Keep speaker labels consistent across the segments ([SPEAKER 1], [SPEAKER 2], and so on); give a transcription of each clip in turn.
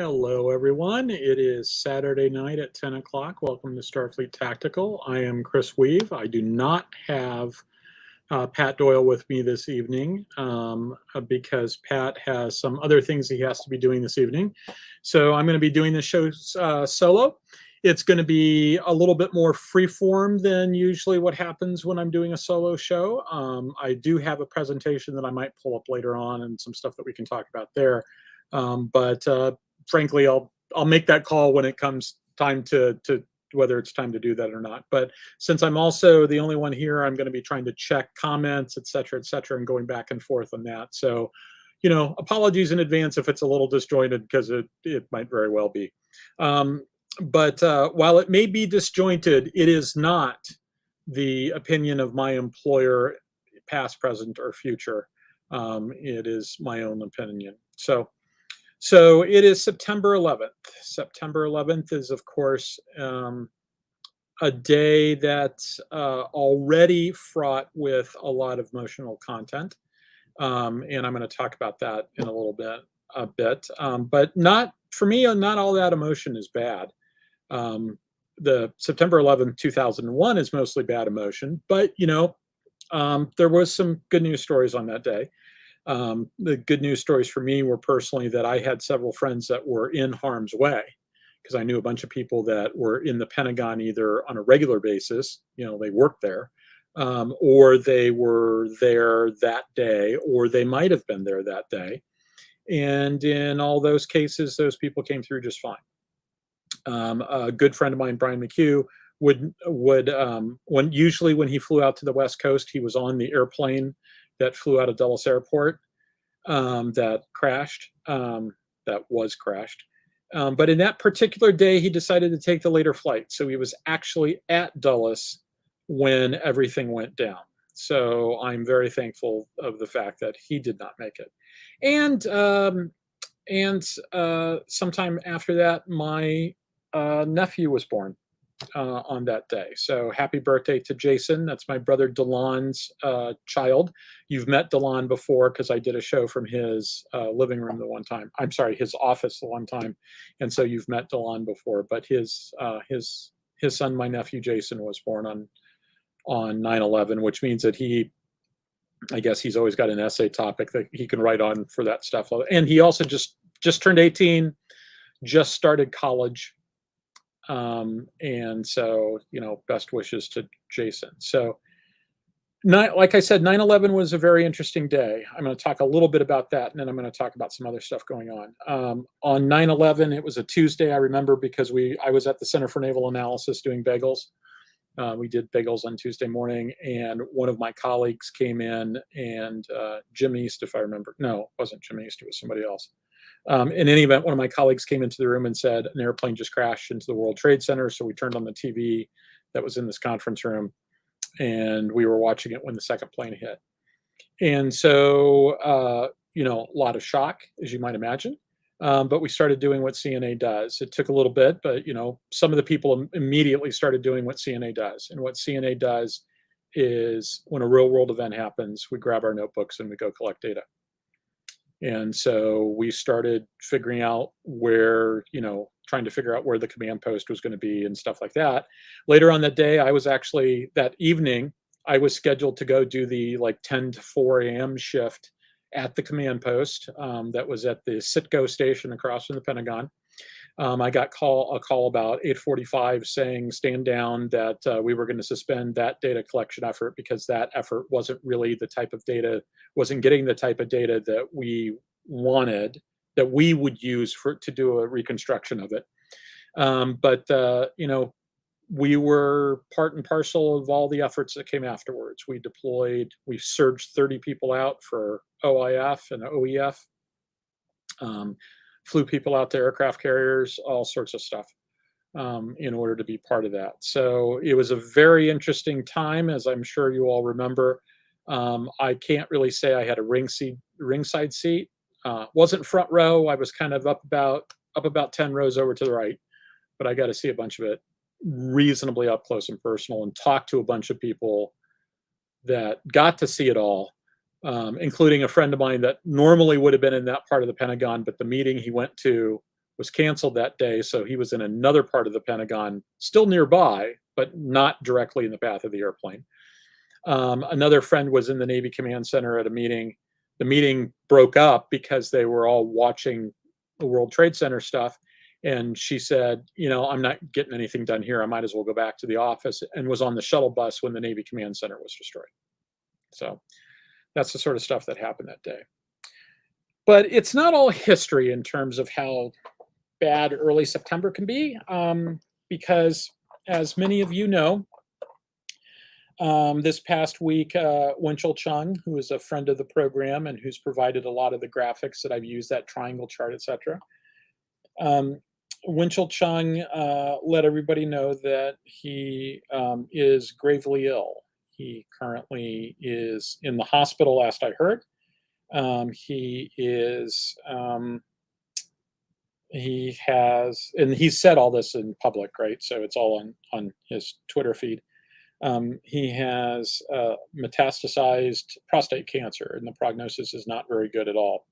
[SPEAKER 1] Hello, everyone. It is Saturday night at 10 o'clock. Welcome to Starfleet Tactical. I am Chris Weave. I do not have Pat Doyle with me this evening because Pat has some other things he has to be doing this evening. So I'm going to be doing this show solo. It's going to be a little bit more freeform than usually what happens when I'm doing a solo show. I do have a presentation that I might pull up later on and some stuff that we can talk about there. But frankly, I'll make that call when it comes time to whether it's time to do that or not. But since I'm also the only one here, I'm going to be trying to check comments, et cetera, and going back and forth on that. So, apologies in advance if it's a little disjointed because it might very well be. But while it may be disjointed, it is not the opinion of my employer, past, present, or future. It is my own opinion. So it is September 11th. September 11th is, of course, a day that's already fraught with a lot of emotional content. And I'm going to talk about that in a bit. But not, for me, not all that emotion is bad. The September 11th, 2001 is mostly bad emotion, but, there was some good news stories on that day. The good news stories for me were personally that I had several friends that were in harm's way because I knew a bunch of people that were in the Pentagon either on a regular basis, they worked there, or they were there that day, or they might have been there that day. And in all those cases, those people came through just fine. A good friend of mine, Brian McHugh, would when he flew out to the West Coast, he was on the airplane that flew out of Dulles Airport that crashed, that was crashed. But in that particular day, he decided to take the later flight. So he was actually at Dulles when everything went down. So I'm very thankful of the fact that he did not make it. And sometime after that, my nephew was born on that day. So happy birthday to Jason. That's my brother Delon's child. You've met Delon before because I did a show from his living room the one time. I'm sorry, his office the one time. And so you've met Delon before. But his son, my nephew Jason, was born on 9/11, which means that I guess he's always got an essay topic that he can write on for that stuff. And he also just turned 18, just started college. And so, best wishes to Jason. So, like I said, 9/11 was a very interesting day. I'm going to talk a little bit about that, and then I'm going to talk about some other stuff going on. On 9/11, it was a Tuesday, I remember, because I was at the Center for Naval Analysis doing bagels. We did bagels on Tuesday morning, and one of my colleagues came in, and Jim East, if I remember. No, it wasn't Jim East, it was somebody else. In any event, one of my colleagues came into the room and said an airplane just crashed into the World Trade Center. So we turned on the TV that was in this conference room, and we were watching it when the second plane hit. And so, a lot of shock, as you might imagine. But we started doing what CNA does. It took a little bit, but, some of the people immediately started doing what CNA does. And what CNA does is when a real world event happens, we grab our notebooks and we go collect data. And so we started figuring out where, trying to figure out where the command post was going to be and stuff like that. Later on that day, that evening, I was scheduled to go do the 10 to 4 a.m. shift at the command post that was at the Citgo station across from the Pentagon. I got a call about 8:45 saying, stand down, that we were going to suspend that data collection effort because that effort wasn't really wasn't getting the type of data that we wanted, that we would use to do a reconstruction of it. But we were part and parcel of all the efforts that came afterwards. We surged 30 people out for OIF and OEF. Flew people out to aircraft carriers, all sorts of stuff in order to be part of that. So it was a very interesting time, as I'm sure you all remember. I can't really say I had a ringside seat. Wasn't front row. I was kind of up about 10 rows over to the right, but I got to see a bunch of it reasonably up close and personal and talk to a bunch of people that got to see it all. Including a friend of mine that normally would have been in that part of the Pentagon, but the meeting he went to was canceled that day, so he was in another part of the Pentagon, still nearby, but not directly in the path of the airplane. Another friend was in the Navy Command Center at a meeting. The meeting broke up because they were all watching the World Trade Center stuff. And she said, I'm not getting anything done here. I might as well go back to the office, and was on the shuttle bus when the Navy Command Center was destroyed. So that's the sort of stuff that happened that day. But it's not all history in terms of how bad early September can be, because as many of you know, this past week, Winchell Chung, who is a friend of the program and who's provided a lot of the graphics that I've used, that triangle chart, etc. Winchell Chung let everybody know that he is gravely ill. He currently is in the hospital, last I heard. He has, and he's said all this in public, right? So it's all on his Twitter feed. He has metastasized prostate cancer, and the prognosis is not very good at all.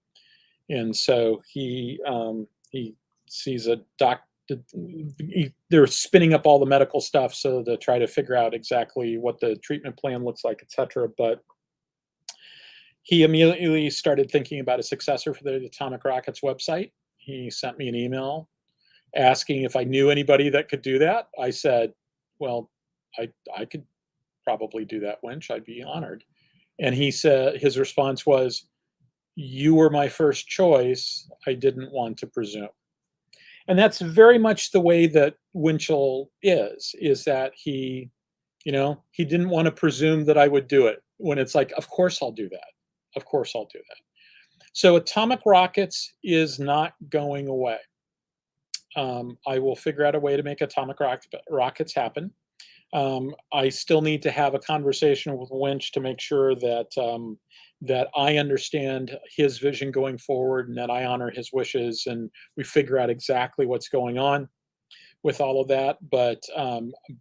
[SPEAKER 1] And so he sees a doctor. They're spinning up all the medical stuff so to try to figure out exactly what the treatment plan looks like, etc. But he immediately started thinking about a successor for the Atomic Rockets website. He sent me an email asking if I knew anybody that could do that. I said, well, I could probably do that, Winch. I'd be honored. And he said, his response was, you were my first choice. I didn't want to presume. And that's very much the way that Winchell is that he didn't want to presume that I would do it, when it's like, of course I'll do that. Of course I'll do that. So Atomic Rockets is not going away. I will figure out a way to make Atomic Rockets happen. I still need to have a conversation with Winch to make sure that that I understand his vision going forward, and that I honor his wishes, and we figure out exactly what's going on with all of that. But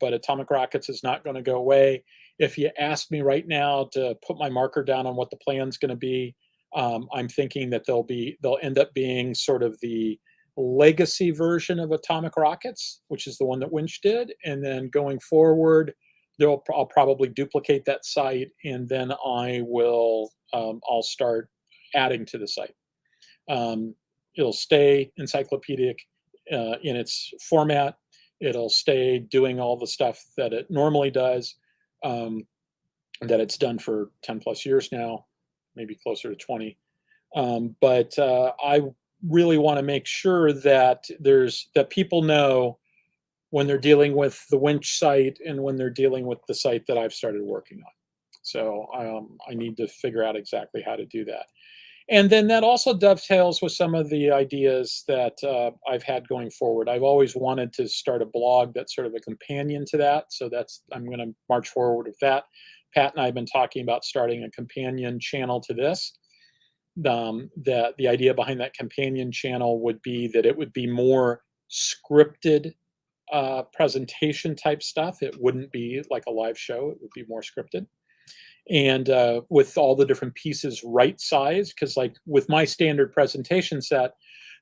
[SPEAKER 1] Atomic Rockets is not going to go away. If you ask me right now to put my marker down on what the plan's going to be, I'm thinking that they'll end up being sort of the legacy version of Atomic Rockets, which is the one that Winch did. And then going forward, I'll probably duplicate that site, and then I'll start adding to the site. It'll stay encyclopedic in its format. It'll stay doing all the stuff that it normally does, that it's done for 10 plus years now, maybe closer to 20. But I really want to make sure that people know when they're dealing with the Winch site and when they're dealing with the site that I've started working on. So I need to figure out exactly how to do that. And then that also dovetails with some of the ideas that I've had going forward. I've always wanted to start a blog that's sort of a companion to that. So I'm going to march forward with that. Pat and I have been talking about starting a companion channel to this. The idea behind that companion channel would be that it would be more scripted presentation type stuff. It wouldn't be like a live show. It would be more scripted. And with all the different pieces right size, because like with my standard presentation set,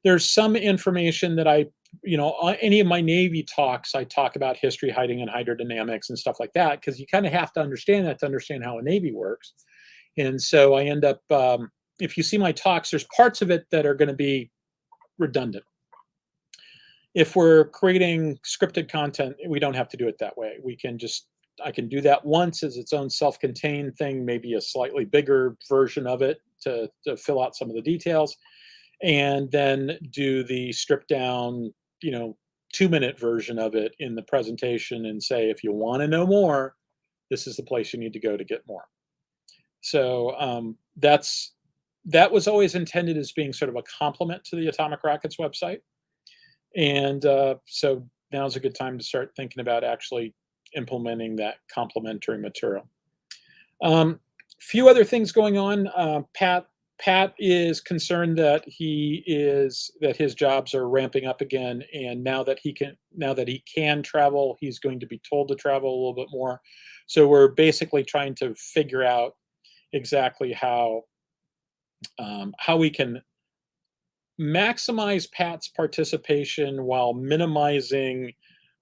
[SPEAKER 1] there's some information that on any of my Navy talks, I talk about history, hiding, and hydrodynamics and stuff like that, because you kind of have to understand that to understand how a Navy works. And so I end up, if you see my talks, there's parts of it that are going to be redundant. If we're creating scripted content, we don't have to do it that way. I can do that once as its own self-contained thing, maybe a slightly bigger version of it to fill out some of the details, and then do the stripped down, 2-minute version of it in the presentation and say, if you want to know more, this is the place you need to go to get more. So that was always intended as being sort of a complement to the Atomic Rockets website. And so now's a good time to start thinking about actually implementing that complementary material. Few other things going on. Pat is concerned that his jobs are ramping up again, and now that he can travel, he's going to be told to travel a little bit more. So we're basically trying to figure out exactly how we can maximize Pat's participation while minimizing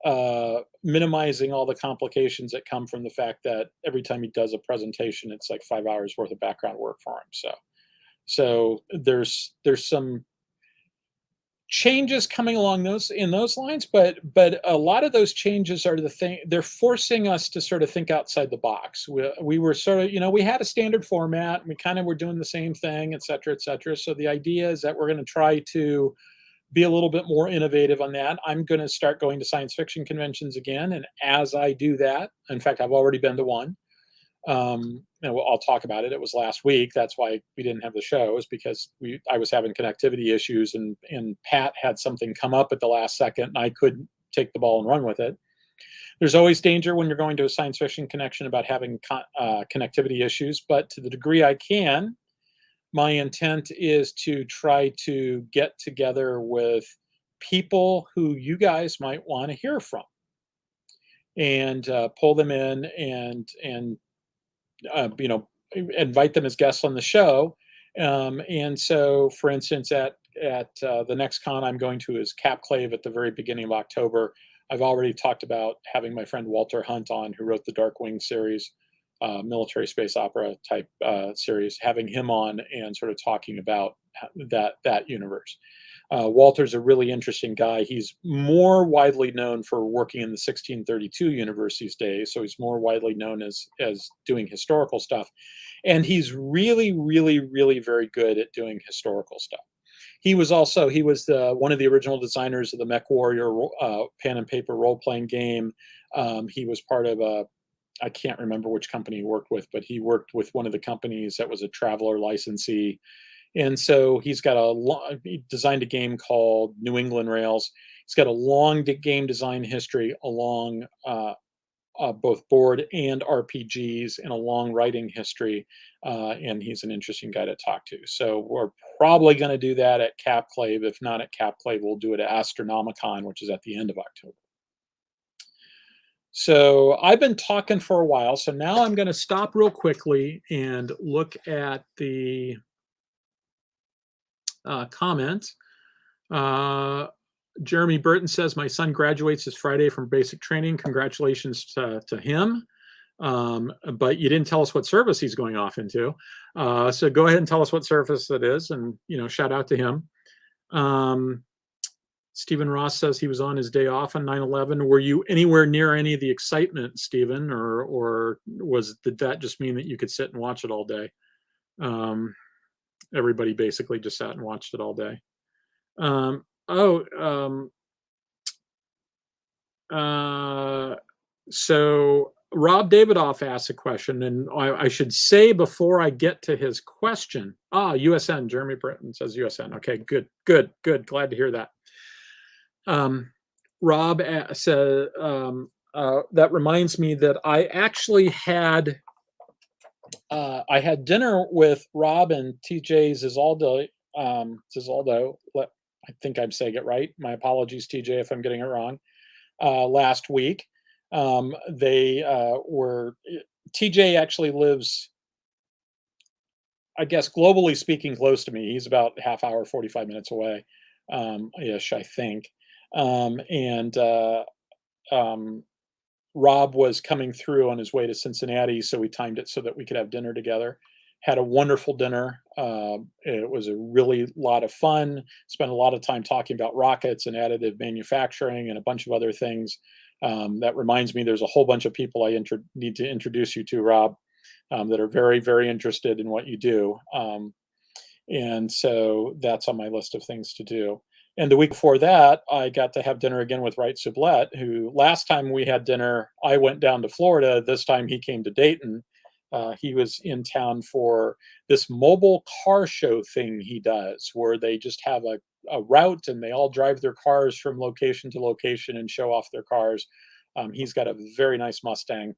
[SPEAKER 1] all the complications that come from the fact that every time he does a presentation, it's like 5 hours worth of background work for him. So there's some changes coming along in those lines, but a lot of those changes are the thing. They're forcing us to sort of think outside the box. We were sort of, we had a standard format, and we kind of were doing the same thing, et cetera, et cetera. So the idea is that we're going to try to be a little bit more innovative on that. I'm going to start going to science fiction conventions again, and as I do that, in fact, I've already been to one. I'll talk about it. It was last week. That's why we didn't have the show, is because I was having connectivity issues, and Pat had something come up at the last second, and I couldn't take the ball and run with it. There's always danger when you're going to a science fiction connection about having connectivity issues, but to the degree I can, my intent is to try to get together with people who you guys might want to hear from, and pull them in and invite them as guests on the show. And so, for instance, at the next con I'm going to is Capclave at the very beginning of October. I've already talked about having my friend Walter Hunt on, who wrote the Darkwing series, military space opera type series, having him on and sort of talking about that universe. Walter's a really interesting guy. He's more widely known for working in the 1632 universe these days, so he's more widely known as doing historical stuff. And he's really, really, really very good at doing historical stuff. He was one of the original designers of the Mech Warrior pen and paper role-playing game. He was part of I can't remember which company he worked with, but he worked with one of the companies that was a Traveler licensee. And so he designed a game called New England Rails. He's got a long game design history along both board and RPGs, and a long writing history. And he's an interesting guy to talk to. So we're probably going to do that at Capclave. If not at Capclave, we'll do it at Astronomicon, which is at the end of October. So I've been talking for a while. So now I'm going to stop real quickly and look at the comment. Jeremy Burton says, my son graduates this Friday from basic training. Congratulations to him. But you didn't tell us what service he's going off into. So go ahead and tell us what service it is, and shout out to him. Stephen Ross says he was on his day off on 9/11. Were you anywhere near any of the excitement, Stephen, or did that just mean that you could sit and watch it all day? Everybody basically just sat and watched it all day. So Rob Davidoff asked a question, and I should say before I get to his question, USN, Jeremy Britton says USN. Okay, good. Glad to hear that. Rob said, that reminds me that I actually had dinner with Rob and TJ Zizaldo. I think I'm saying it right. My apologies, TJ, if I'm getting it wrong. Last week, TJ actually lives, I guess, globally speaking, close to me. He's about half hour, 45 minutes away, ish, I think. Rob was coming through on his way to Cincinnati, so we timed it so that we could have dinner together. Had a wonderful dinner. It was a really lot of fun. Spent a lot of time talking about rockets and additive manufacturing and a bunch of other things. That reminds me, there's a whole bunch of people I need to introduce you to, Rob, that are very, very interested in what you do. And so that's on my list of things to do. And the week before that, I got to have dinner again with Wright Sublette, who last time we had dinner, I went down to Florida. This time he came to Dayton. He was in town for this mobile car show thing he does, where they just have a route and they all drive their cars from location to location and show off their cars. He's got a very nice Mustang,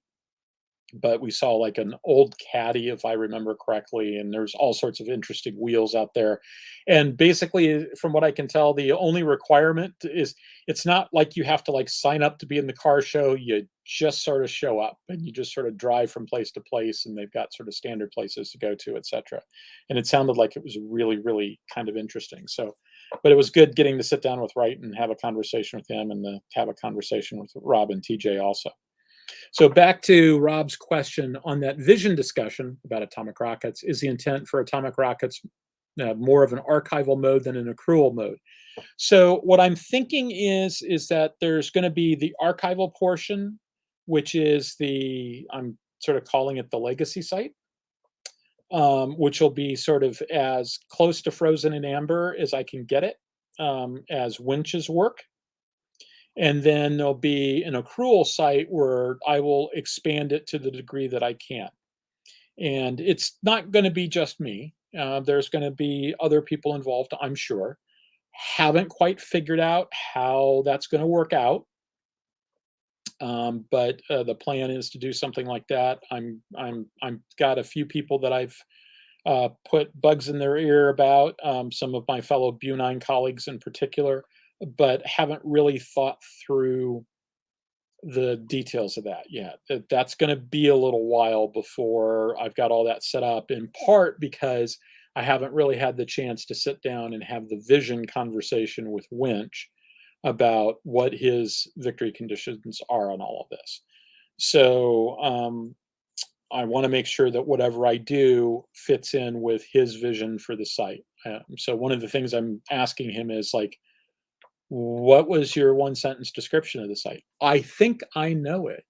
[SPEAKER 1] but we saw like an old Caddy, if I remember correctly, and there's all sorts of interesting wheels out there. And basically, from what I can tell, the only requirement is it's not like you have to like sign up to be in the car show. You just sort of show up and you just sort of drive from place to place, and they've got sort of standard places to go to, etc. And it sounded like it was really, really kind of interesting. So but it was good getting to sit down with Wright and have a conversation with him, and to have a conversation with Rob and TJ also. So back to Rob's question on that vision discussion about atomic rockets. Is the intent for atomic rockets more of an archival mode than an accrual mode? So what I'm thinking is that there's going to be the archival portion, which is I'm sort of calling it the legacy site, which will be sort of as close to frozen in amber as I can get it, as winches work. And then there'll be an accrual site where I will expand it to the degree that I can. And it's not going to be just me. There's going to be other people involved, I'm sure. Haven't quite figured out how that's going to work out. But the plan is to do something like that. I'm got a few people that I've put bugs in their ear about, some of my fellow Bunine colleagues in particular, but haven't really thought through the details of that yet. That's going to be a little while before I've got all that set up, in part because I haven't really had the chance to sit down and have the vision conversation with Winch about what his victory conditions are on all of this. So I want to make sure that whatever I do fits in with his vision for the site. So one of the things I'm asking him is like, what was your one sentence description of the site? I think I know it.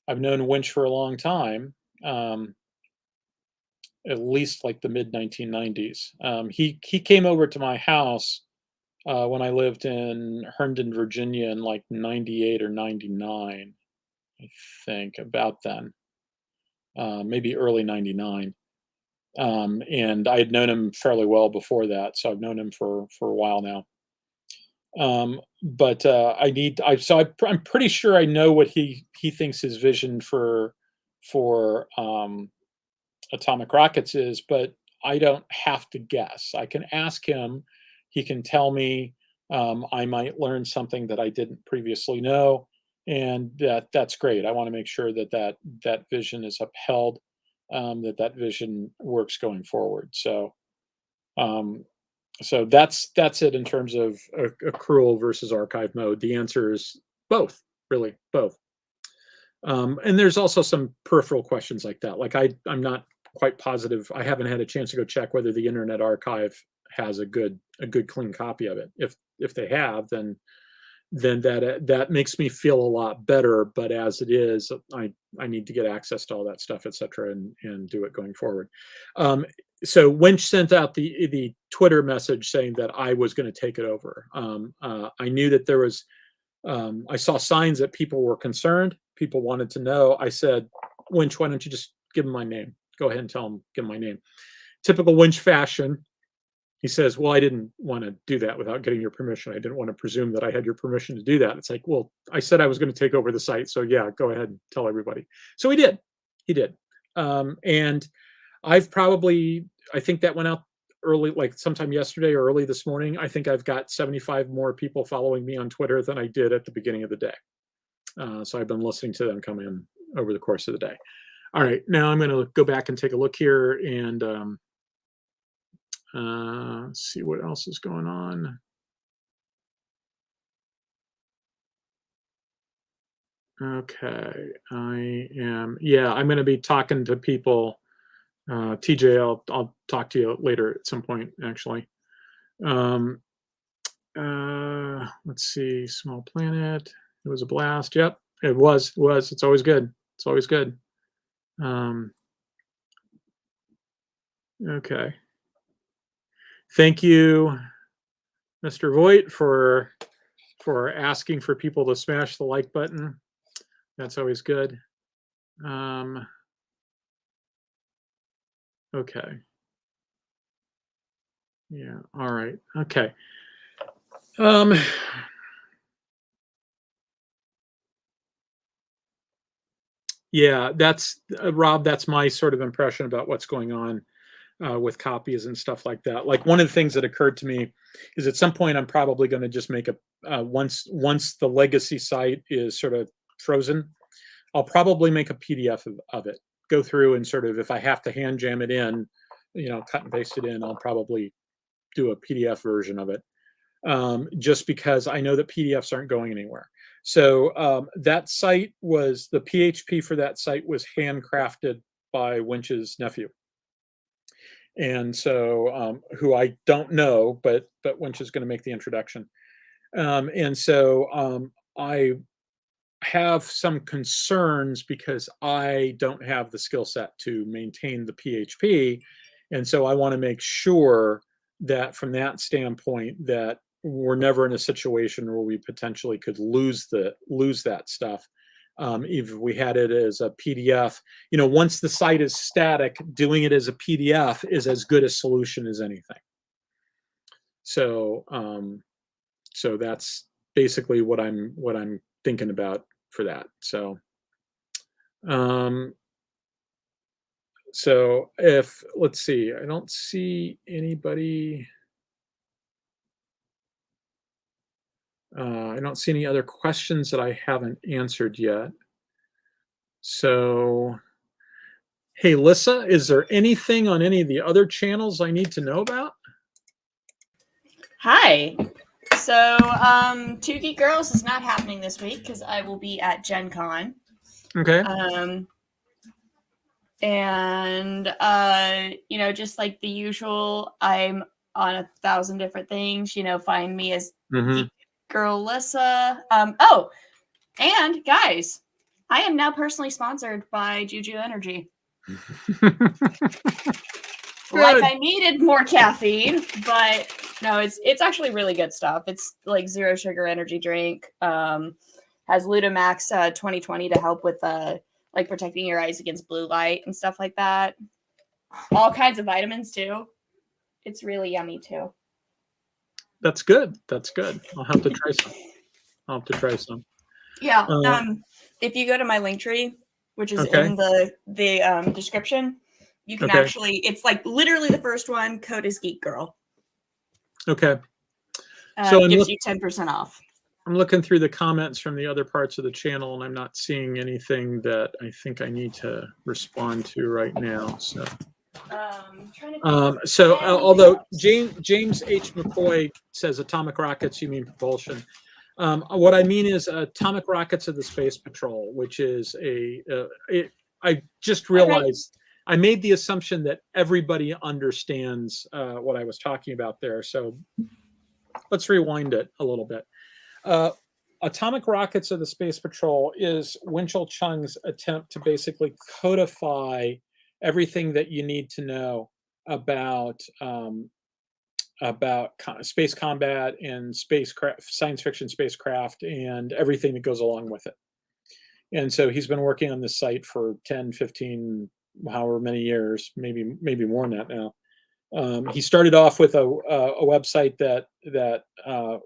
[SPEAKER 1] I've known Winch for a long time, at least like the mid 1990s. He came over to my house when I lived in Herndon, Virginia in like 98 or 99, I think, about then, maybe early 99. And I had known him fairly well before that, so I've known him for a while now. But I'm pretty sure I know what he thinks his vision for atomic rockets is, but I don't have to guess. I can ask him. He can tell me. I might learn something that I didn't previously know, and that's great. I want to make sure that vision is upheld, that vision works going forward. So that's it in terms of accrual versus archive mode. The answer is both, really, both. And there's also some peripheral questions like that. Like I'm not quite positive. I haven't had a chance to go check whether the Internet Archive has a good clean copy of it. If they have, then that makes me feel a lot better. But as it is, I need to get access to all that stuff, et cetera, and do it going forward. So Winch sent out the Twitter message saying that I was going to take it over. I knew that there was, I saw signs that people were concerned. People wanted to know. I said, Winch, why don't you just give him my name? Go ahead and tell him, give him my name. Typical Winch fashion. He says, well, I didn't want to do that without getting your permission. I didn't want to presume that I had your permission to do that. It's like, well, I said I was going to take over the site. So yeah, go ahead and tell everybody. So he did. And I think that went out early, like sometime yesterday or early this morning. I think I've got 75 more people following me on Twitter than I did at the beginning of the day. So I've been listening to them come in over the course of the day. All right, now I'm going to go back and take a look here and see what else is going on. Okay, I'm going to be talking to people. TJ, I'll talk to you later at some point, actually. Let's see, Small Planet. It was a blast. Yep, it was. It's always good. It's always good. Okay. Thank you, Mr. Voigt, for asking for people to smash the like button. That's always good. Okay. Yeah. All right. Okay. Yeah, that's Rob. That's my sort of impression about what's going on with copies and stuff like that. Like one of the things that occurred to me is at some point I'm probably going to just make a once the legacy site is sort of frozen, I'll probably make a PDF of it. Go through and sort of, if I have to hand jam it in, cut and paste it in, I'll probably do a PDF version of it, just because I know that PDFs aren't going anywhere. So that site was, the PHP for that site was handcrafted by Winch's nephew. And so, who I don't know, but Winch is going to make the introduction. And so I have some concerns because I don't have the skill set to maintain the PHP. And so I want to make sure that from that standpoint that we're never in a situation where we potentially could lose that stuff. If we had it as a PDF, once the site is static, doing it as a PDF is as good a solution as anything. So, so that's basically what I'm thinking about for that. So, so if, let's see, I don't see anybody. I don't see any other questions that I haven't answered yet. So, hey, Lissa, is there anything on any of the other channels I need to know about?
[SPEAKER 2] Hi. So, Two Geek Girls is not happening this week because I will be at Gen Con.
[SPEAKER 1] Okay.
[SPEAKER 2] And, just like the usual, I'm on 1,000 different things. Find me as Geek Girl Lissa. Oh, and guys, I am now personally sponsored by Juju Energy. Like I needed more caffeine, but no, it's actually really good stuff. It's like zero sugar energy drink. Has Ludamax 2020 to help with like protecting your eyes against blue light and stuff like that. All kinds of vitamins too. It's really yummy too.
[SPEAKER 1] That's good. That's good. I'll have to try some.
[SPEAKER 2] Yeah. If you go to my link tree, which is in the description, you can actually, it's like literally the first one, code is Geek Girl.
[SPEAKER 1] Okay. So
[SPEAKER 2] it gives you 10% off.
[SPEAKER 1] I'm looking through the comments from the other parts of the channel, and I'm not seeing anything that I think I need to respond to right now. So, although James H. McCoy says atomic rockets, you mean propulsion. What I mean is atomic rockets of the Space Patrol, which is I just realized I made the assumption that everybody understands what I was talking about there. So let's rewind it a little bit. Atomic Rockets of the Space Patrol is Winchell Chung's attempt to basically codify everything that you need to know about space combat and spacecraft, science fiction spacecraft, and everything that goes along with it. And so he's been working on this site for 10, 15, however many years, maybe more than that now. He started off with a website that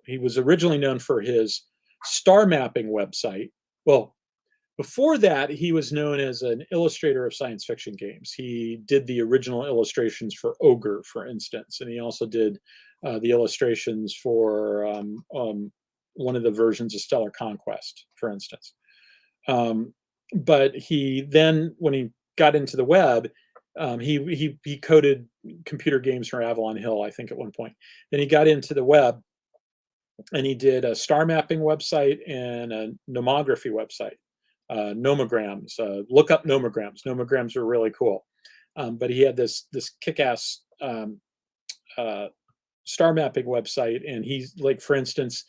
[SPEAKER 1] he was originally known for his star mapping website. Well, before that, he was known as an illustrator of science fiction games. He did the original illustrations for Ogre, for instance, and he also did the illustrations for one of the versions of Stellar Conquest, for instance. But he then, when he got into the web, he coded computer games for Avalon Hill, I think, at one point. Then he got into the web, and he did a star mapping website and a nomography website. Nomograms. Look up nomograms. Nomograms are really cool. But he had this kick-ass star mapping website, and he's like, for instance,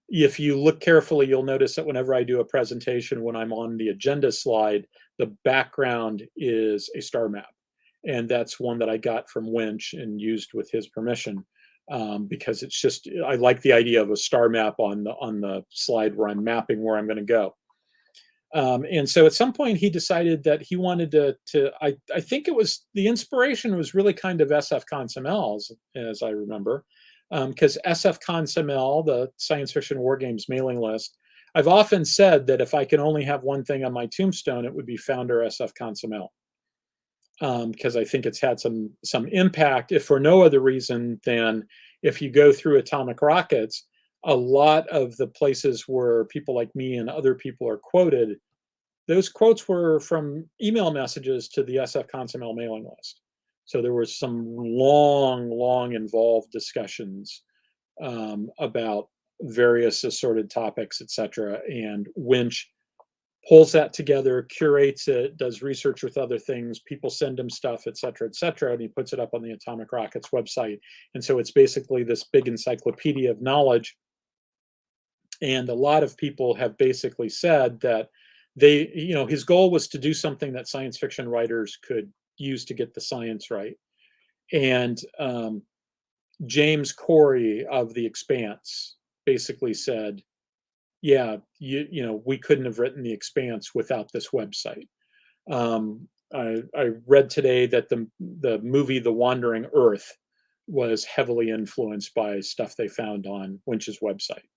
[SPEAKER 1] if you look carefully, you'll notice that whenever I do a presentation, when I'm on the agenda slide, the background is a star map. And that's one that I got from Winch and used with his permission, because it's just, I like the idea of a star map on the slide where I'm mapping where I'm going to go. And so at some point he decided that he wanted to I think it was, the inspiration was really kind of SF Consumel, as I remember, because SF Consumel, the science fiction war games mailing list, I've often said that if I can only have one thing on my tombstone, it would be founder SF Consumel. Because I think it's had some impact, if for no other reason than if you go through Atomic Rockets, a lot of the places where people like me and other people are quoted, those quotes were from email messages to the SF Consumel mailing list. So there was some long involved discussions about various assorted topics, etc. And Winch pulls that together, curates it, does research with other things. People send him stuff, etc., etc., and he puts it up on the Atomic Rockets website. And so it's basically this big encyclopedia of knowledge. And a lot of people have basically said that his goal was to do something that science fiction writers could use to get the science right. And James Corey of The Expanse basically said, yeah, we couldn't have written The Expanse without this website. I read today that the movie The Wandering Earth was heavily influenced by stuff they found on Winch's website.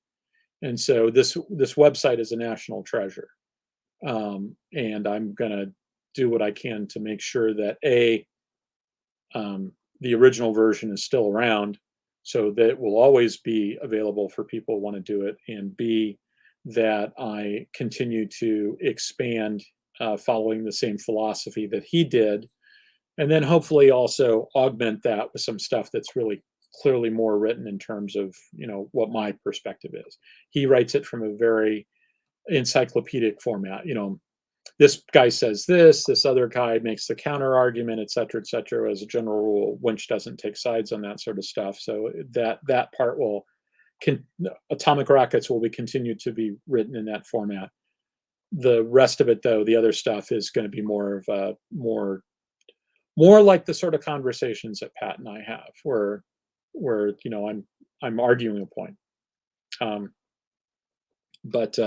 [SPEAKER 1] And so this website is a national treasure. And I'm going to do what I can to make sure that the original version is still around, so that it will always be available for people who want to do it, and B, that I continue to expand following the same philosophy that he did, and then hopefully also augment that with some stuff that's really clearly more written in terms of what my perspective is. He writes it from a very encyclopedic format. This guy says this other guy makes the counter argument, et cetera, as a general rule. Winch doesn't take sides on that sort of stuff. So that part Atomic Rockets will be continued to be written in that format. The rest of it, though, the other stuff is going to be more of a more like the sort of conversations that Pat and I have, where I'm arguing a point. But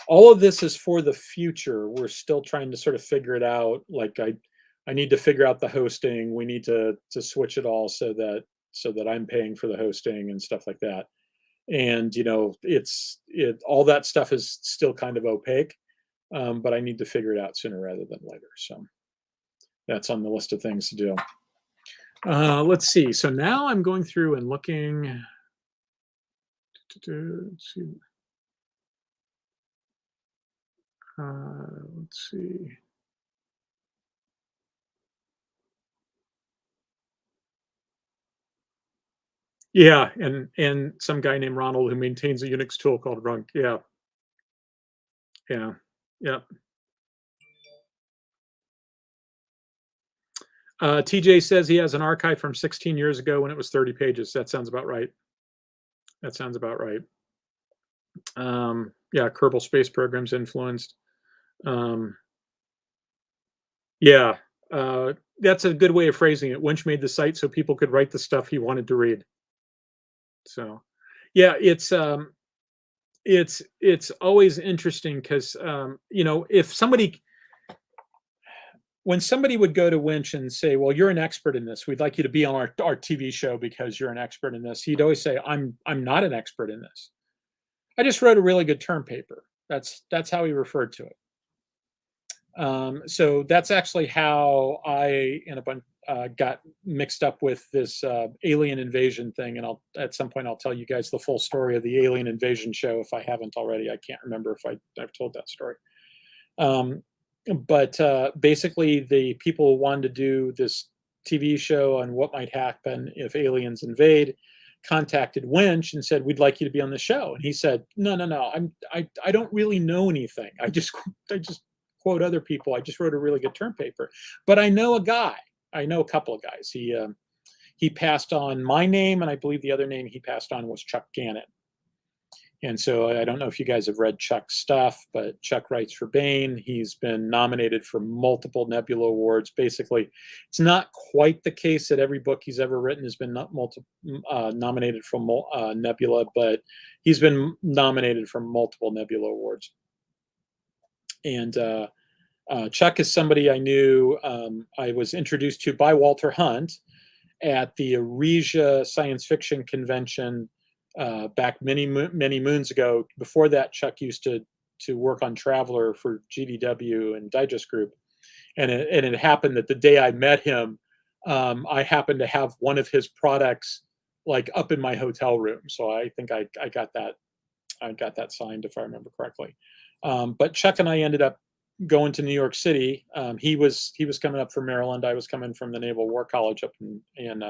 [SPEAKER 1] all of this is for the future. We're still trying to sort of figure it out. Like I need to figure out the hosting. We need to switch it all so that I'm paying for the hosting and stuff like that. And all that stuff is still kind of opaque, but I need to figure it out sooner rather than later. So that's on the list of things to do. Let's see. So now I'm going through and looking. Let's see. Let's see. Yeah, and some guy named Ronald who maintains a Unix tool called Runk. Yeah. TJ says he has an archive from 16 years ago when it was 30 pages. That sounds about right. Yeah, Kerbal Space Program's influenced. Yeah, that's a good way of phrasing it. Winch made the site so people could write the stuff he wanted to read. So, yeah, it's always interesting because when somebody would go to Winch and say, "Well, you're an expert in this. We'd like you to be on our TV show because you're an expert in this," he'd always say, "I'm not an expert in this. I just wrote a really good term paper." That's how he referred to it. So that's actually how I got mixed up with this alien invasion thing, and at some point I'll tell you guys the full story of the alien invasion show if I haven't already. I can't remember if I've told that story. But basically, the people who wanted to do this TV show on what might happen if aliens invade contacted Winch and said, "We'd like you to be on the show." And he said, "No, I don't really know anything. I just quote other people. I just wrote a really good term paper, but I know a guy. I know a couple of guys. He passed on my name, and I believe the other name he passed on was Chuck Gannett." And so I don't know if you guys have read Chuck's stuff, but Chuck writes for Bain. He's been nominated for multiple Nebula Awards. Basically, it's not quite the case that every book he's ever written has been nominated for Nebula, but he's been nominated for multiple Nebula Awards. And Chuck is somebody I knew. I was introduced to by Walter Hunt at the Aresia Science Fiction Convention back many moons ago. Before that, Chuck used to work on Traveler for GDW and Digest Group, and it happened that the day I met him, I happened to have one of his products like up in my hotel room. So I think I got that signed, if I remember correctly. But Chuck and I ended up going to New York City. He was coming up from Maryland. I was coming from the Naval War College up in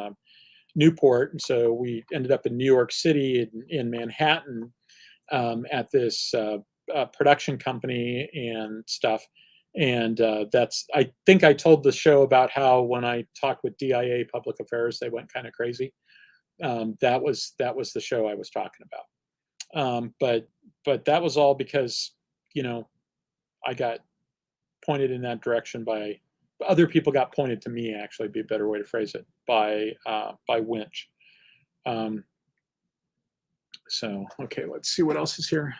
[SPEAKER 1] Newport, and so we ended up in New York City in Manhattan at this production company and stuff. And I think I told the show about how when I talked with DIA Public Affairs, they went kind of crazy. That was the show I was talking about. But that was all because, I got pointed in that direction by other people. Got pointed to me, actually, be a better way to phrase it, by Winch. So okay, let's see what else is here.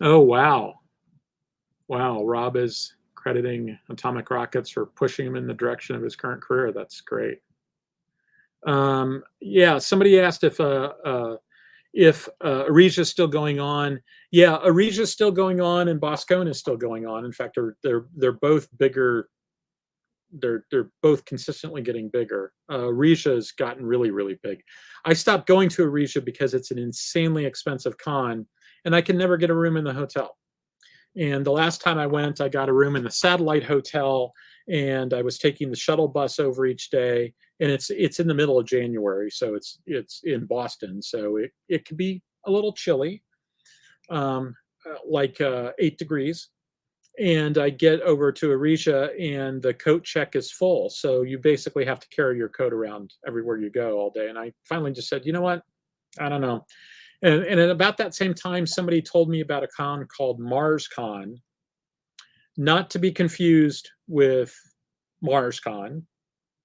[SPEAKER 1] Oh wow, Rob is crediting Atomic Rockets for pushing him in the direction of his current career. That's great. Yeah, somebody asked if Arisia is still going on. Yeah, Arisia is still going on, and Boscone is still going on. In fact, they're both bigger. They're both consistently getting bigger. Arisia has gotten really, really big. I stopped going to Arisia because it's an insanely expensive con, and I can never get a room in the hotel. And the last time I went, I got a room in the Satellite Hotel, and I was taking the shuttle bus over each day. And it's in the middle of January, so it's in Boston, so it could be a little chilly, like 8 degrees. And I get over to Arisia, and the coat check is full, so you basically have to carry your coat around everywhere you go all day. And I finally just said, you know what, I don't know. And at about that same time, somebody told me about a con called Mars Con, not to be confused with Mars Con,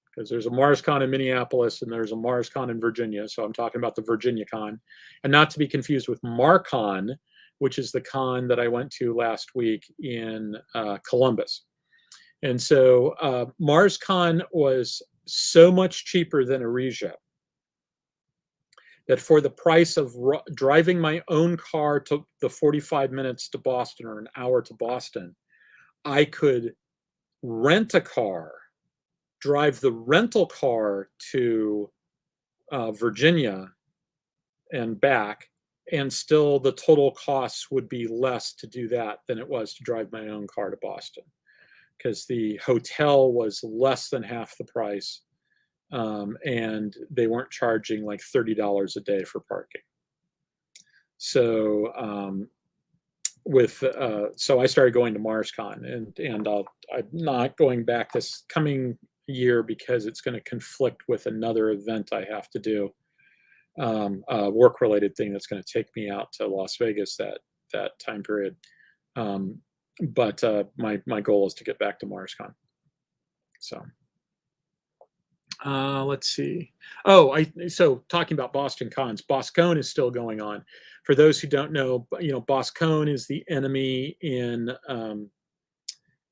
[SPEAKER 1] because there's a Mars Con in Minneapolis and there's a Mars Con in Virginia. So I'm talking about the Virginia Con, and not to be confused with MarCon, which is the con that I went to last week in Columbus. And so Mars Con was so much cheaper than Arisia that for the price of driving my own car to the 45 minutes to Boston, or an hour to Boston, I could rent a car, drive the rental car to Virginia and back, and still the total costs would be less to do that than it was to drive my own car to Boston, because the hotel was less than half the price, and they weren't charging like $30 a day for parking. So so I started going to MarsCon, and I'm not going back this coming year because it's going to conflict with another event I have to do, a work-related thing that's going to take me out to Las Vegas that time period. But my goal is to get back to MarsCon. So let's see. So talking about Boston cons, Boscone is still going on. For those who don't know, Boscone is the enemy in the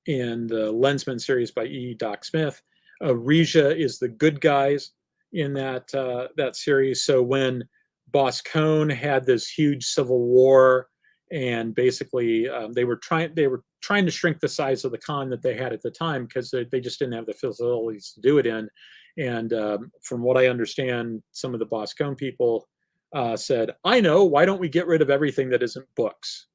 [SPEAKER 1] Lensman series by E. Doc Smith. Arisia is the good guys in that series. So when Boscone had this huge civil war, and basically they were trying to shrink the size of the con that they had at the time, because they just didn't have the facilities to do it in. And from what I understand, some of the Boscone people said, I know, why don't we get rid of everything that isn't books?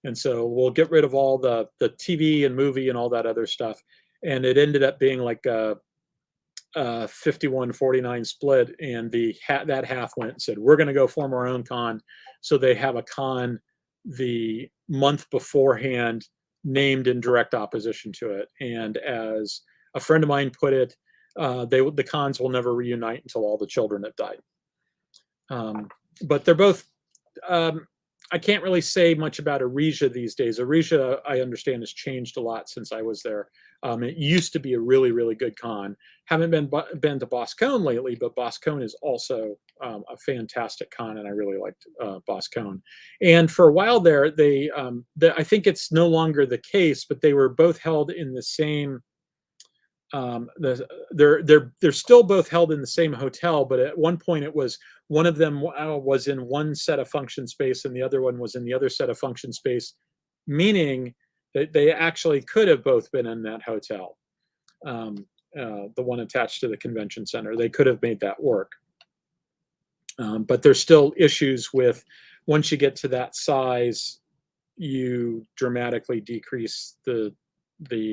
[SPEAKER 1] And so we'll get rid of all the TV and movie and all that other stuff. And it ended up being like a 51-49 split, and that half went and said, we're going to go form our own con. So they have a con the month beforehand named in direct opposition to it. And as a friend of mine put it, the cons will never reunite until all the children have died. But they're both, I can't really say much about Arisia these days. Arisia, I understand, has changed a lot since I was there. It used to be a really, really good con. Haven't been to Boscone lately, but Boscone is also a fantastic con, and I really liked Boscone. And for a while there, I think it's no longer the case, but they were both held in the same. They're still both held in the same hotel, but at one point it was one of them was in one set of function space and the other one was in the other set of function space, meaning that they actually could have both been in that hotel, the one attached to the convention center. They could have made that work. But there's still issues with, once you get to that size, you dramatically decrease the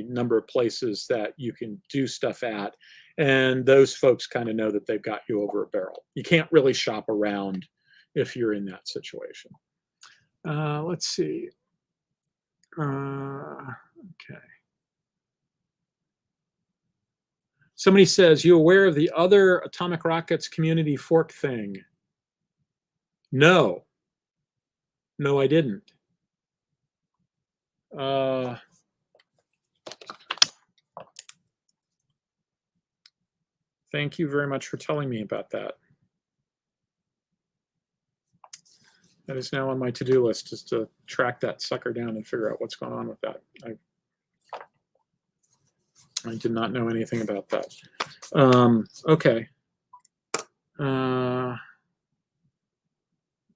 [SPEAKER 1] number of places that you can do stuff at. And those folks kind of know that they've got you over a barrel. You can't really shop around if you're in that situation. Let's see. Okay. Somebody says, you aware of the other atomic rockets community fork thing? No. No, I didn't. Thank you very much for telling me about that. That is now on my to-do list, just to track that sucker down and figure out what's going on with that. I did not know anything about that. Okay. Let's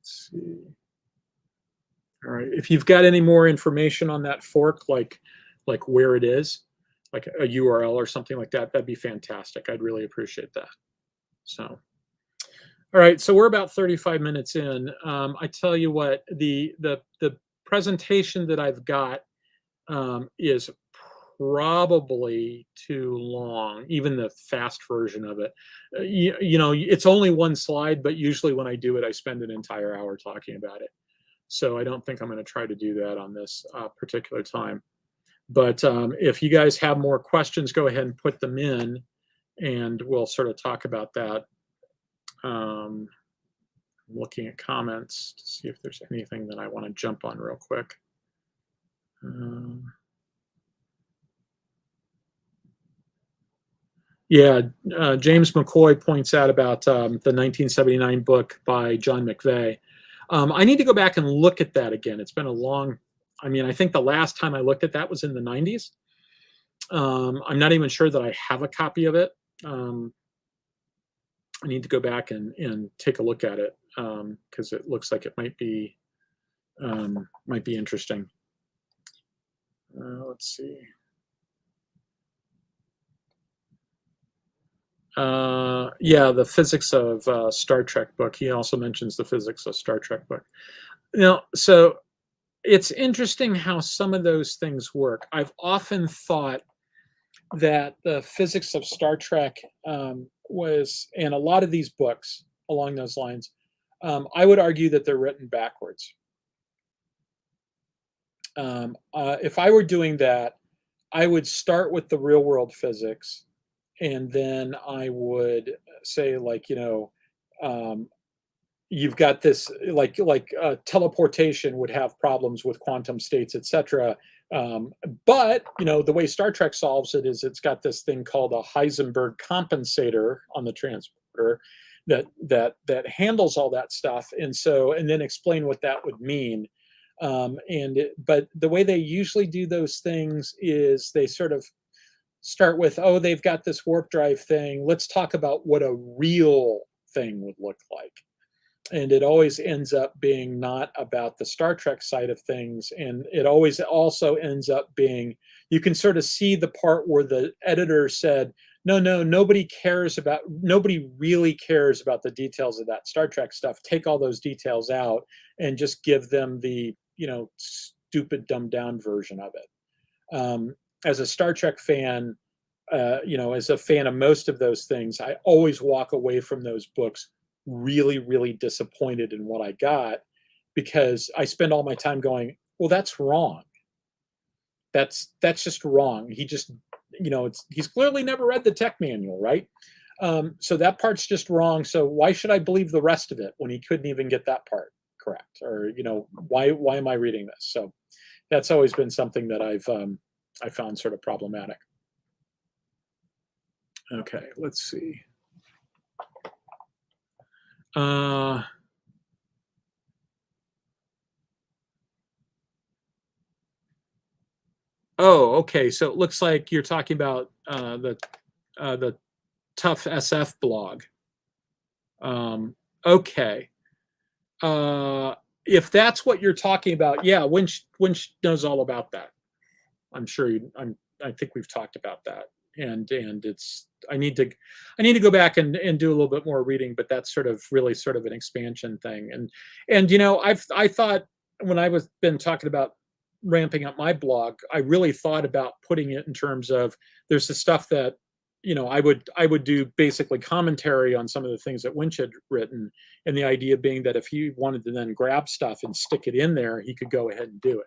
[SPEAKER 1] see. All right. If you've got any more information on that fork, like where it is, like a URL or something like that, that'd be fantastic. I'd really appreciate that. So. All right, so we're about 35 minutes in. I tell you what, the presentation that I've got is probably too long, even the fast version of it. You know, it's only one slide, but usually when I do it, I spend an entire hour talking about it. So I don't think I'm going to try to do that on this particular time. But if you guys have more questions, go ahead and put them in, and we'll sort of talk about that. I'm looking at comments to see if there's anything that I want to jump on real quick. Yeah, James McCoy points out about the 1979 book by John McVeigh. I need to go back and look at that again. It's been a long, I mean, I think the last time I looked at that was in the 90s. I'm not even sure that I have a copy of it. I need to go back and take a look at it because it looks like it might be interesting. Let's see. Yeah, the physics of Star Trek book. He also mentions the physics of Star Trek book. You know, so it's interesting how some of those things work. I've often thought that the physics of Star Trek was, and a lot of these books along those lines, I would argue that they're written backwards. If I were doing that, I would start with the real world physics, and then I would say, like, you know, you've got this, like teleportation would have problems with quantum states, etc. But you know, the way Star Trek solves it is it's got this thing called a Heisenberg compensator on the transporter that handles all that stuff, and then explain what that would mean. But the way they usually do those things is they sort of start with, oh, they've got this warp drive thing. Let's talk about what a real thing would look like. And it always ends up being not about the Star Trek side of things. And it always also ends up being, you can sort of see the part where the editor said, no, nobody really cares about the details of that Star Trek stuff. Take all those details out and just give them the, you know, stupid dumbed down version of it. As a Star Trek fan, you know, as a fan of most of those things, I always walk away from those books really, really disappointed in what I got, because I spend all my time going, well, that's wrong. That's just wrong. He just, you know, he's clearly never read the tech manual, right? So that part's just wrong. So why should I believe the rest of it when he couldn't even get that part correct? Or, you know, why am I reading this? So that's always been something that I found sort of problematic. Okay, let's see. Oh, okay. So it looks like you're talking about the Tough SF blog. Okay. If that's what you're talking about, yeah, Winch knows all about that. I'm sure I think we've talked about that. it's I need to go back and do a little bit more reading, but that's really sort of an expansion thing. And I thought when I was been talking about ramping up my blog, I really thought about putting it in terms of there's the stuff that I would do basically commentary on some of the things that Winch had written, and the idea being that if he wanted to then grab stuff and stick it in there, he could go ahead and do it.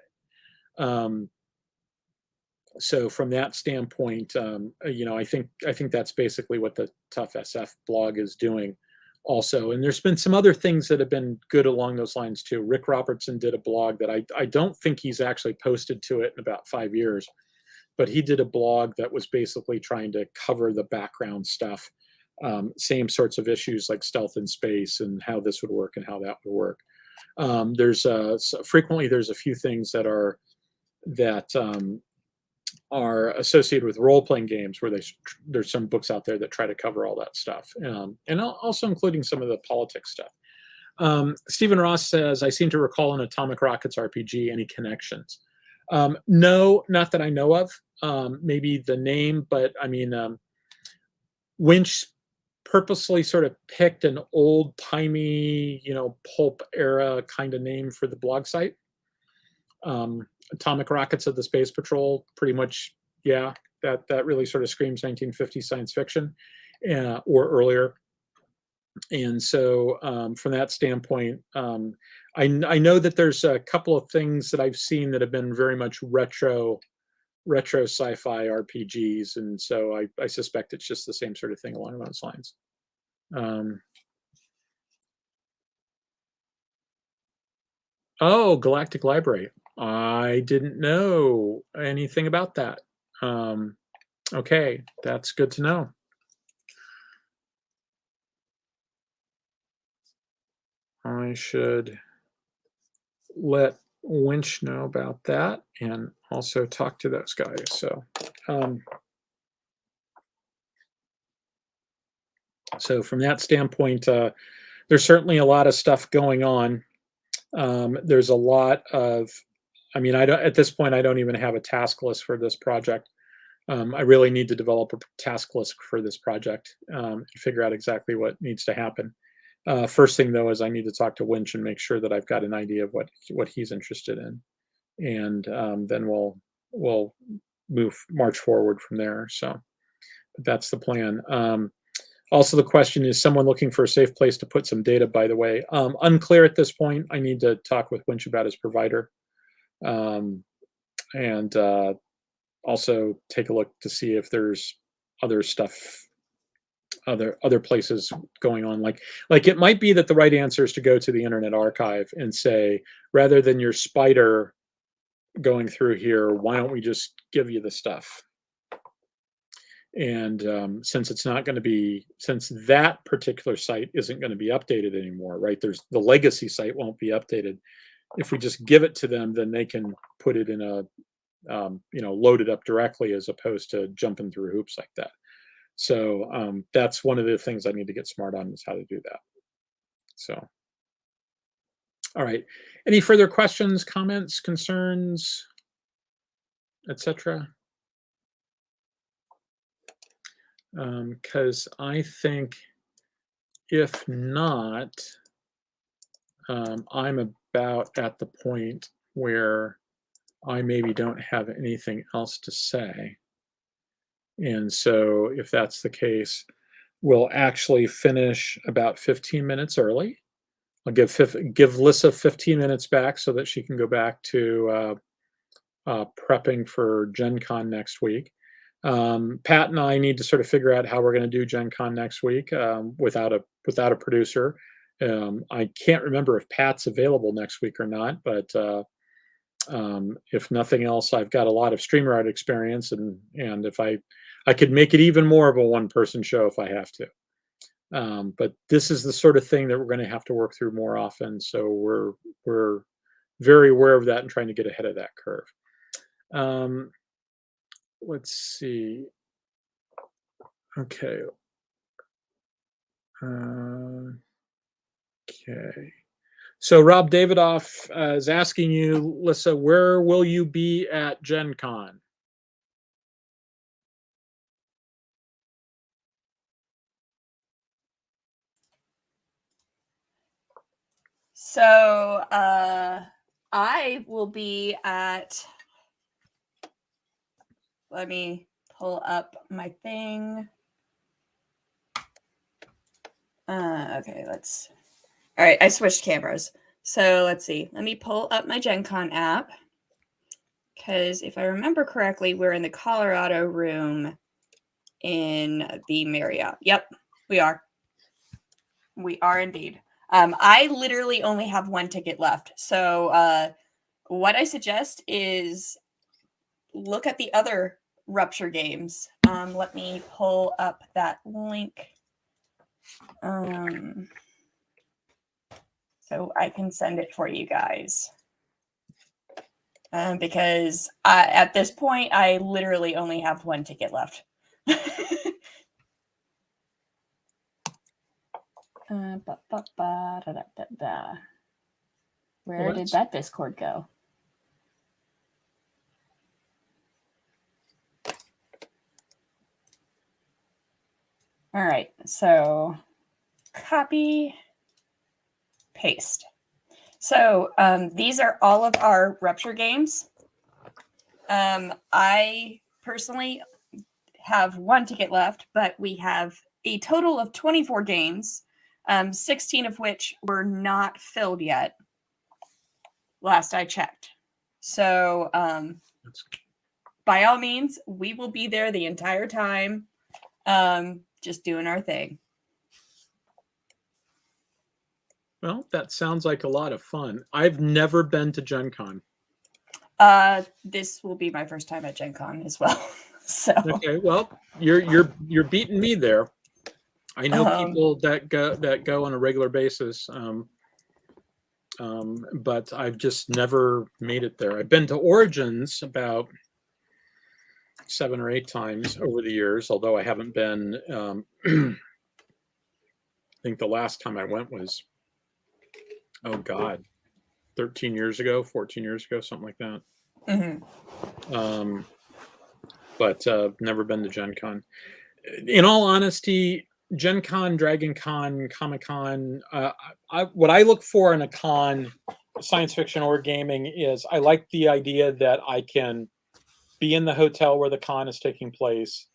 [SPEAKER 1] So from that standpoint, I think that's basically what the Tough SF blog is doing also. And there's been some other things that have been good along those lines too. Rick Robertson did a blog that I don't think he's actually posted to it in about 5 years, but he did a blog that was basically trying to cover the background stuff, same sorts of issues like stealth in space and how this would work and how that would work. Frequently there's a few things that are associated with role-playing games where there's some books out there that try to cover all that stuff, and also including some of the politics stuff. Stephen Ross says, I seem to recall an Atomic Rockets RPG. Any connections? No, not that I know of. Maybe the name, but I mean, Winch purposely sort of picked an old-timey, pulp era kind of name for the blog site. Atomic Rockets of the Space Patrol, pretty much, yeah, that really sort of screams 1950s science fiction, or earlier. And so from that standpoint, I know that there's a couple of things that I've seen that have been very much retro sci-fi RPGs, and so I suspect it's just the same sort of thing along those lines. Oh, Galactic Library. I didn't know anything about that. Okay, that's good to know. I should let Winch know about that and also talk to those guys. So from that standpoint, there's certainly a lot of stuff going on. There's a lot of, at this point, I don't even have a task list for this project. I really need to develop a task list for this project and figure out exactly what needs to happen. First thing, though, is I need to talk to Winch and make sure that I've got an idea of what he's interested in, and then we'll march forward from there. So that's the plan. Also, the question is someone looking for a safe place to put some data, by the way. Unclear at this point. I need to talk with Winch about his provider. And also take a look to see if there's other stuff, other places going on. Like it might be that the right answer is to go to the Internet Archive and say, rather than your spider going through here, why don't we just give you the stuff? And since that particular site isn't going to be updated anymore, right? There's the legacy site won't be updated. If we just give it to them, then they can put it in a, load it up directly as opposed to jumping through hoops like that. So that's one of the things I need to get smart on, is how to do that. So, all right. Any further questions, comments, concerns, etc.? Because I think if not, I'm about at the point where I maybe don't have anything else to say. And so if that's the case, we'll actually finish about 15 minutes early. I'll give Lissa 15 minutes back so that she can go back to prepping for Gen Con next week. Pat and I need to sort of figure out how we're going to do Gen Con next week without a producer. I can't remember if Pat's available next week or not, but if nothing else, I've got a lot of StreamYard experience, and if I could make it even more of a one-person show if I have to. But this is the sort of thing that we're going to have to work through more often, so we're very aware of that and trying to get ahead of that curve. Let's see. Okay. Okay. So Rob Davidoff is asking you, Lissa, where will you be at Gen Con?
[SPEAKER 2] So I will be at, let me pull up my thing. Okay, all right, I switched cameras. So let's see. Let me pull up my Gen Con app. Because if I remember correctly, we're in the Colorado room in the Marriott. Yep, we are. We are indeed. I literally only have one ticket left. So what I suggest is look at the other Rupture games. Let me pull up that link. So I can send it for you guys. Because at this point, I literally only have one ticket left. Where did that Discord go? All right, so copy, paste. So these are all of our Rupture games. I personally have one ticket left, but we have a total of 24 games, 16 of which were not filled yet, last I checked. So by all means, we will be there the entire time, just doing our thing.
[SPEAKER 1] Well, that sounds like a lot of fun. I've never been to Gen Con.
[SPEAKER 2] This will be my first time at Gen Con as well. So
[SPEAKER 1] okay, well, you're beating me there. I know people that go on a regular basis, but I've just never made it there. I've been to Origins about 7 or 8 times over the years, although I haven't been. I think the last time I went was, oh God, 13 years ago, 14 years ago, something like that. Mm-hmm. But never been to Gen Con. In all honesty, Gen Con, Dragon Con, Comic Con, what I look for in a con, science fiction or gaming, is I like the idea that I can be in the hotel where the con is taking place,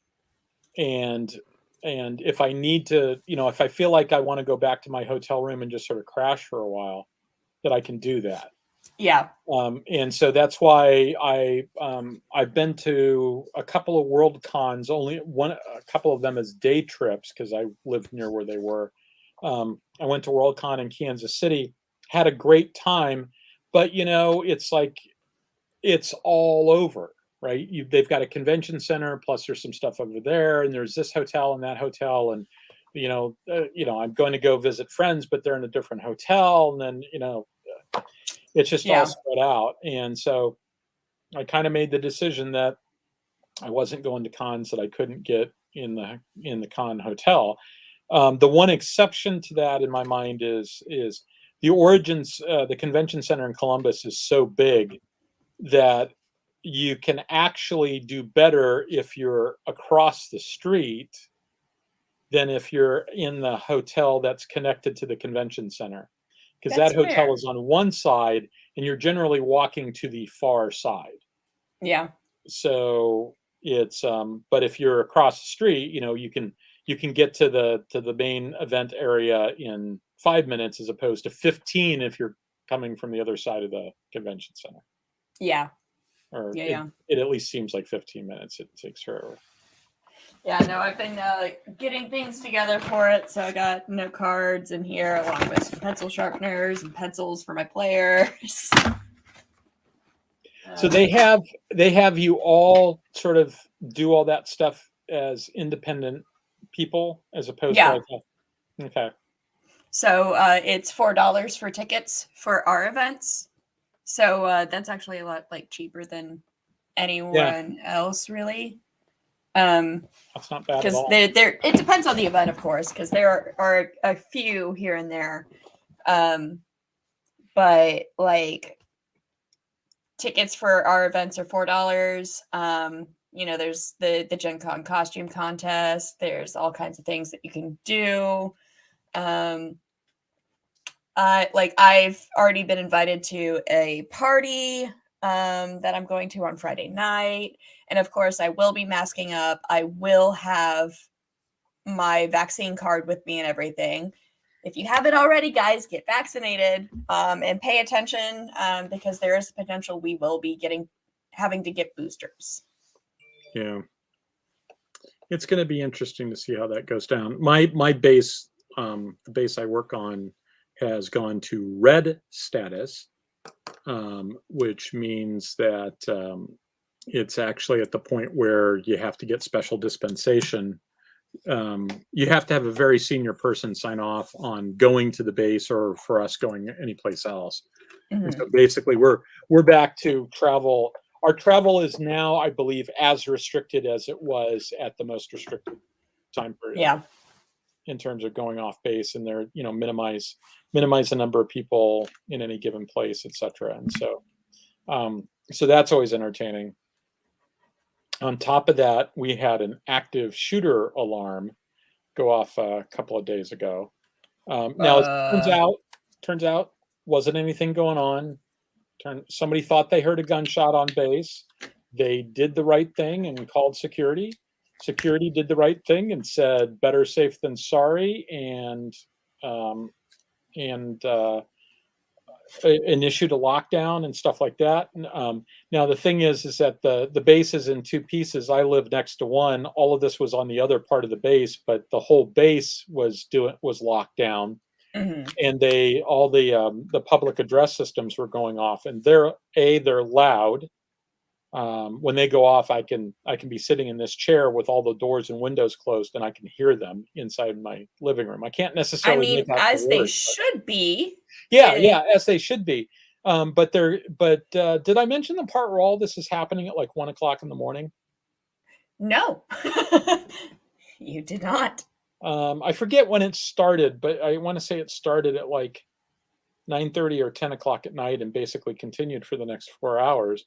[SPEAKER 1] and if I need to, if I feel like I want to go back to my hotel room and just sort of crash for a while, that I can do that.
[SPEAKER 2] Yeah.
[SPEAKER 1] And so that's why I've been to a couple of World Cons, a couple of them as day trips because I lived near where they were. I went to World Con in Kansas City, had a great time, but it's like it's all over, right? They've got a convention center, plus there's some stuff over there, and there's this hotel and that hotel, and I'm going to go visit friends, but they're in a different hotel, and then it's just all spread out. And so I kind of made the decision that I wasn't going to cons that I couldn't get in the con hotel. The one exception to that in my mind is the Origins, the convention center in Columbus is so big that you can actually do better if you're across the street than if you're in the hotel that's connected to the convention center. Because that hotel is on one side and you're generally walking to the far side.
[SPEAKER 2] Yeah.
[SPEAKER 1] So it's but if you're across the street, you can get to the main event area in 5 minutes as opposed to 15 if you're coming from the other side of the convention center.
[SPEAKER 2] Yeah.
[SPEAKER 1] Or it at least seems like 15 minutes it takes forever.
[SPEAKER 2] Yeah, no, I've been getting things together for it. So I got note cards in here along with some pencil sharpeners and pencils for my players.
[SPEAKER 1] So they have you all sort of do all that stuff as independent people as opposed to okay.
[SPEAKER 2] So it's $4 for tickets for our events. So that's actually a lot cheaper than anyone else, really.
[SPEAKER 1] That's not bad at all.
[SPEAKER 2] Because it depends on the event, of course, because there are a few here and there. But tickets for our events are $4. There's the Gen Con costume contest. There's all kinds of things that you can do. I've already been invited to a party that I'm going to on Friday night. And of course, I will be masking up. I will have my vaccine card with me and everything. If you haven't already, guys, get vaccinated and pay attention because there is potential we will be having to get boosters.
[SPEAKER 1] Yeah. It's going to be interesting to see how that goes down. My base, the base I work on, has gone to red status, which means that it's actually at the point where you have to get special dispensation. You have to have a very senior person sign off on going to the base or for us going anyplace else. Mm-hmm. So basically, we're back to travel. Our travel is now, I believe, as restricted as it was at the most restricted time period.
[SPEAKER 2] Yeah.
[SPEAKER 1] In terms of going off base, and they're minimize the number of people in any given place, etc. And so that's always entertaining. On top of that, we had an active shooter alarm go off a couple of days ago. Now it turns out wasn't anything going on. Somebody thought they heard a gunshot on base. They did the right thing and called security. Security did the right thing and said better safe than sorry, and issued a lockdown and stuff like that. Now the thing is that the base is in two pieces. I live next to one. All of this was on the other part of the base, but the whole base was locked down. Mm-hmm. And all the public address systems were going off, and they're loud. When they go off, I can be sitting in this chair with all the doors and windows closed, and I can hear them inside my living room. I can't necessarily.
[SPEAKER 2] I mean, as they should be.
[SPEAKER 1] Yeah, as they should be. But did I mention the part where all this is happening at like 1 o'clock in the morning?
[SPEAKER 2] No, you did not.
[SPEAKER 1] I forget when it started, but I want to say it started at like 9:30 or 10 o'clock at night and basically continued for the next 4 hours.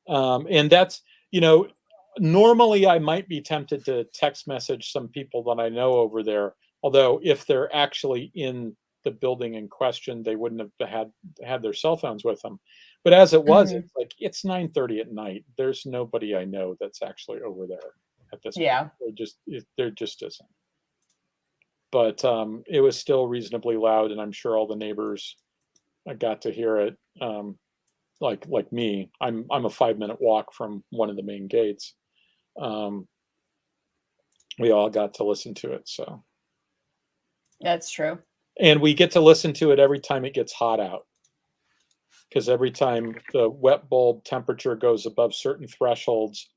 [SPEAKER 1] And that's, normally I might be tempted to text message some people that I know over there. Although if they're actually in the building in question, they wouldn't have had their cell phones with them. But as it was, mm-hmm. It's like, it's 9:30 at night. There's nobody I know that's actually over there at this point. There just isn't. But it was still reasonably loud, and I'm sure all the neighbors got to hear it. Like me, I'm a 5-minute walk from one of the main gates. We all got to listen to it, so
[SPEAKER 2] that's true.
[SPEAKER 1] And we get to listen to it every time it gets hot out, because every time the wet bulb temperature goes above certain thresholds,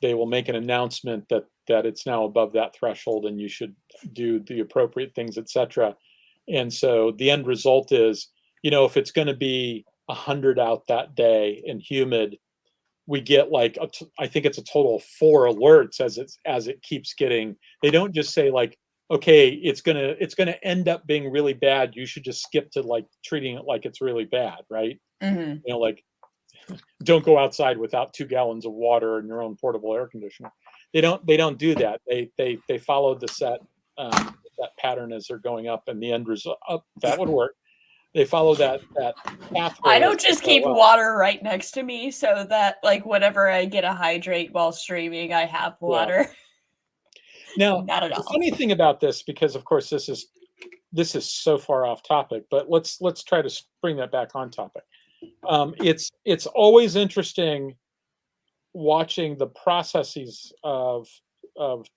[SPEAKER 1] they will make an announcement that it's now above that threshold and you should do the appropriate things, etc. And so the end result is, if it's going to be 100 out that day and humid, we get like I think it's a total of 4 alerts as it keeps getting. They don't just say like, okay, it's gonna end up being really bad. You should just skip to like treating it like it's really bad, right? Mm-hmm. Like, don't go outside without 2 gallons of water and your own portable air conditioner. They don't do that. They follow the set pattern as they're going up, and the end result that would work. They follow that pathway.
[SPEAKER 2] I don't just keep water right next to me so that like whenever I get a hydrate while streaming, I have water.
[SPEAKER 1] Yeah. Now,
[SPEAKER 2] not at all.
[SPEAKER 1] The funny thing about this, because of course this is so far off topic, but let's try to bring that back on topic. It's always interesting watching the processes of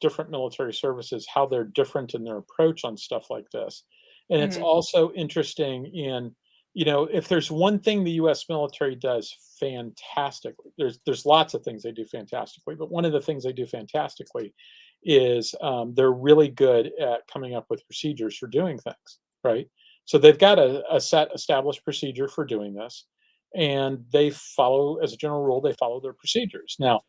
[SPEAKER 1] different military services, how they're different in their approach on stuff like this. And it's also interesting in, if there's one thing the U.S. military does fantastically, there's lots of things they do fantastically, but one of the things they do fantastically is they're really good at coming up with procedures for doing things, right? So they've got a set established procedure for doing this, and they follow, as a general rule, they follow their procedures. Now,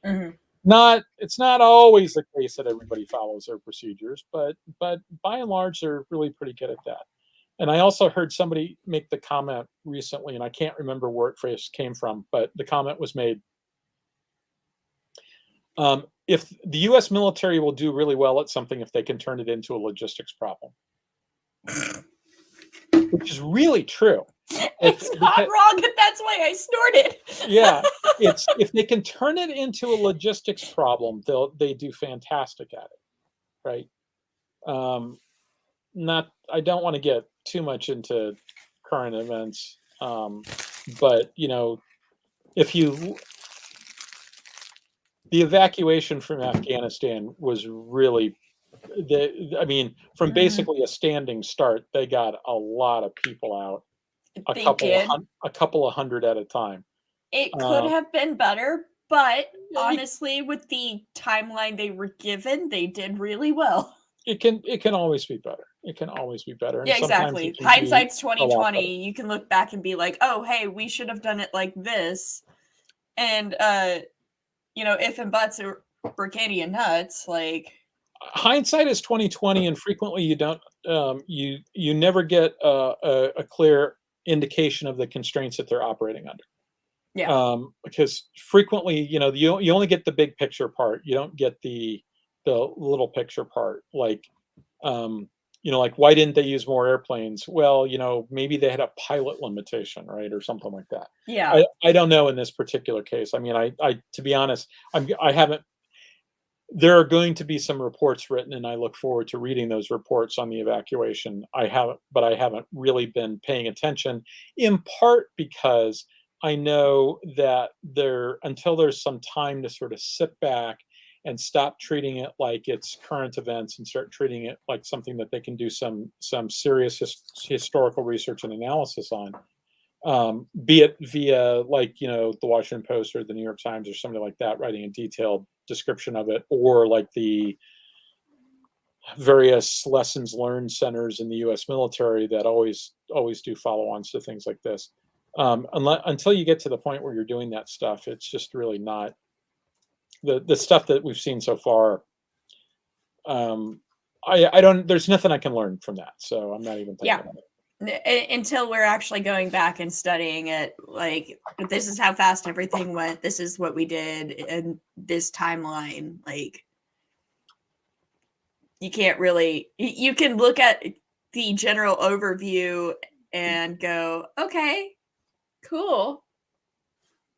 [SPEAKER 1] it's not always the case that everybody follows their procedures, but by and large, they're really pretty good at that. And I also heard somebody make the comment recently, and I can't remember where it first came from, but the comment was made. If the U.S. military will do really well at something if they can turn it into a logistics problem.
[SPEAKER 3] which is really true.
[SPEAKER 2] It's not wrong that that's why I snorted.
[SPEAKER 3] Yeah, it's if they can turn it into a logistics problem, they do fantastic at it, right? I don't want to get too much into current events, but if the evacuation from Afghanistan was really, from basically a standing start, they got a lot of people out, a couple of hundred at a time.
[SPEAKER 2] It could have been better, but honestly, with the timeline they were given, they did really well.
[SPEAKER 3] It can always be better. It can always be better.
[SPEAKER 2] Yeah, exactly. Hindsight's 2020. You can look back and be like, "Oh, hey, we should have done it like this." And if and buts are Burkadian nuts, like
[SPEAKER 3] hindsight is 2020, and frequently you don't you never get a clear indication of the constraints that they're operating under.
[SPEAKER 2] Yeah.
[SPEAKER 3] Because frequently, you only get the big picture part. You don't get the little picture part. Like, like why didn't they use more airplanes? Well, maybe they had a pilot limitation, right, or something like that.
[SPEAKER 2] Yeah.
[SPEAKER 3] I don't know in this particular case. I mean, I to be honest, I haven't. There are going to be some reports written, and I look forward to reading those reports on the evacuation. I haven't really been paying attention, in part because I know that until there's some time to sort of sit back and stop treating it like it's current events and start treating it like something that they can do some serious historical research and analysis on, be it via the Washington Post or the New York Times or something like that, writing a detailed description of it, or like the various lessons learned centers in the U.S. military that always do follow-ons to things like this. Until you get to the point where you're doing that stuff, it's just really not the stuff that we've seen so far. There's nothing I can learn from that, so I'm not even thinking about it.
[SPEAKER 2] Until we're actually going back and studying it, like, this is how fast everything went, this is what we did in this timeline. Like, you can't really, you can look at the general overview and go, okay, cool,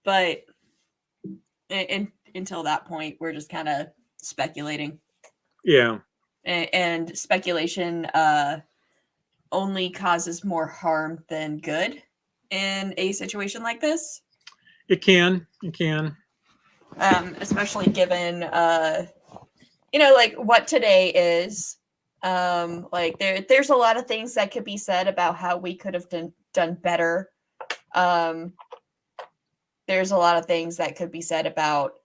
[SPEAKER 2] but until that point, we're just kind of speculating.
[SPEAKER 1] Yeah.
[SPEAKER 2] And speculation only causes more harm than good in a situation like this.
[SPEAKER 1] It can.
[SPEAKER 2] Especially given, like what today is. Like there's a lot of things that could be said about how we could have done better. There's a lot of things that could be said about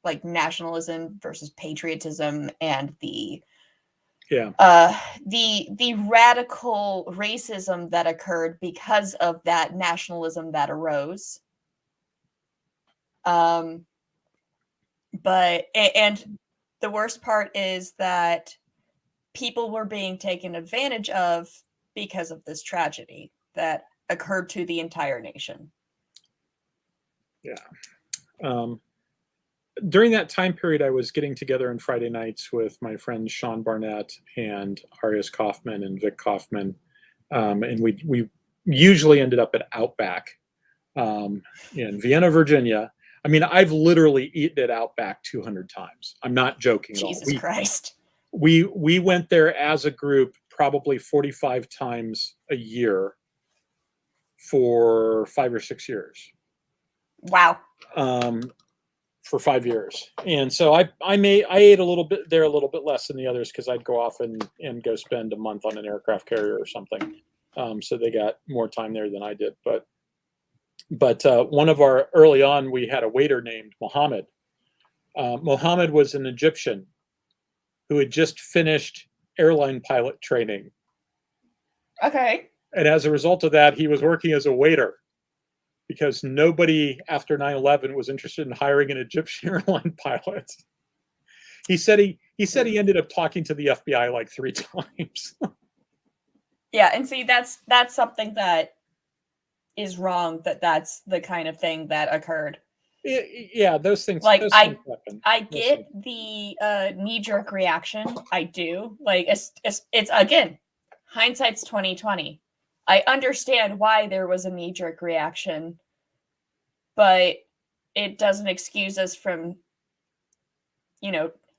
[SPEAKER 2] like nationalism versus patriotism and the radical racism that occurred because of that nationalism that arose. But the worst part is that people were being taken advantage of because of this tragedy that occurred to the entire nation.
[SPEAKER 1] Yeah. During that time period, I was getting together on Friday nights with my friends Sean Barnett and Arias Kaufman and Vic Kaufman, and we usually ended up at Outback in Vienna, Virginia. I mean, I've literally eaten at Outback 200 times. I'm not joking at all.
[SPEAKER 2] Jesus Christ.
[SPEAKER 1] We went there as a group probably 45 times a year for 5 or 6 years.
[SPEAKER 2] Wow.
[SPEAKER 1] For 5 years. And so I ate a little bit there, a little bit less than the others, because I'd go off and go spend a month on an aircraft carrier or something. So they got more time there than I did. But one of our, early on, we had a waiter named Mohammed. Mohammed was an Egyptian who had just finished airline pilot training.
[SPEAKER 2] Okay.
[SPEAKER 1] And as a result of that, he was working as a waiter, because nobody after 9/11 was interested in hiring an Egyptian airline pilot. He said he ended up talking to the FBI like 3 times.
[SPEAKER 2] Yeah, and see, that's something that is wrong. That's the kind of thing that occurred.
[SPEAKER 1] Yeah, those things.
[SPEAKER 2] Like,
[SPEAKER 1] those things happen.
[SPEAKER 2] I get the knee-jerk reaction. I do. Like, it's again, hindsight's 2020. I understand why there was a knee-jerk reaction, but it doesn't excuse us from,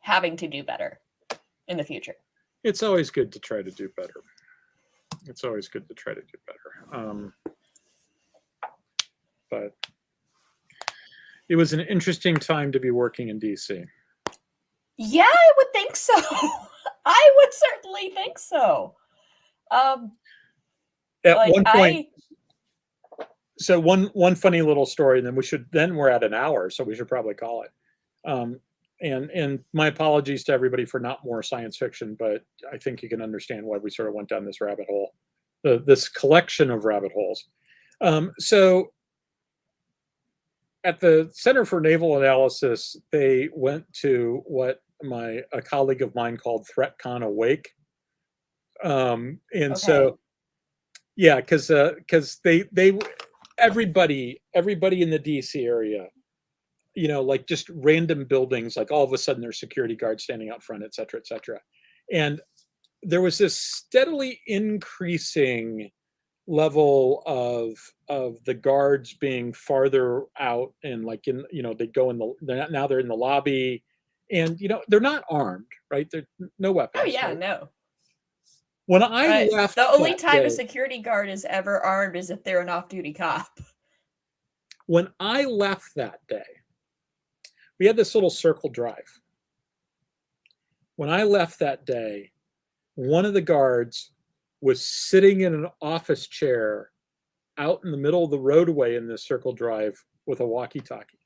[SPEAKER 2] having to do better in the future.
[SPEAKER 3] It's always good to try to do better. But it was an interesting time to be working in DC.
[SPEAKER 2] Yeah, I would think so. I would certainly think so.
[SPEAKER 3] At one point, so one funny little story, and then we're at an hour, so we should probably call it. And my apologies to everybody for not more science fiction, but I think you can understand why we sort of went down this rabbit hole, this collection of rabbit holes. So at the Center for Naval Analysis, they went to what a colleague of mine called ThreatCon Awake. So, yeah, because everybody in the DC area, like just random buildings, like all of a sudden there's security guards standing out front, et cetera, et cetera. And there was this steadily increasing level of the guards being farther out, and like they go now they're in the lobby, and they're not armed, right? They're no weapons.
[SPEAKER 2] Oh yeah,
[SPEAKER 3] right?
[SPEAKER 2] no.
[SPEAKER 3] When I left,
[SPEAKER 2] the only time a security guard is ever armed is if they're an off-duty cop.
[SPEAKER 3] When I left that day, we had this little circle drive. When I left that day, one of the guards was sitting in an office chair out in the middle of the roadway in this circle drive with a walkie-talkie.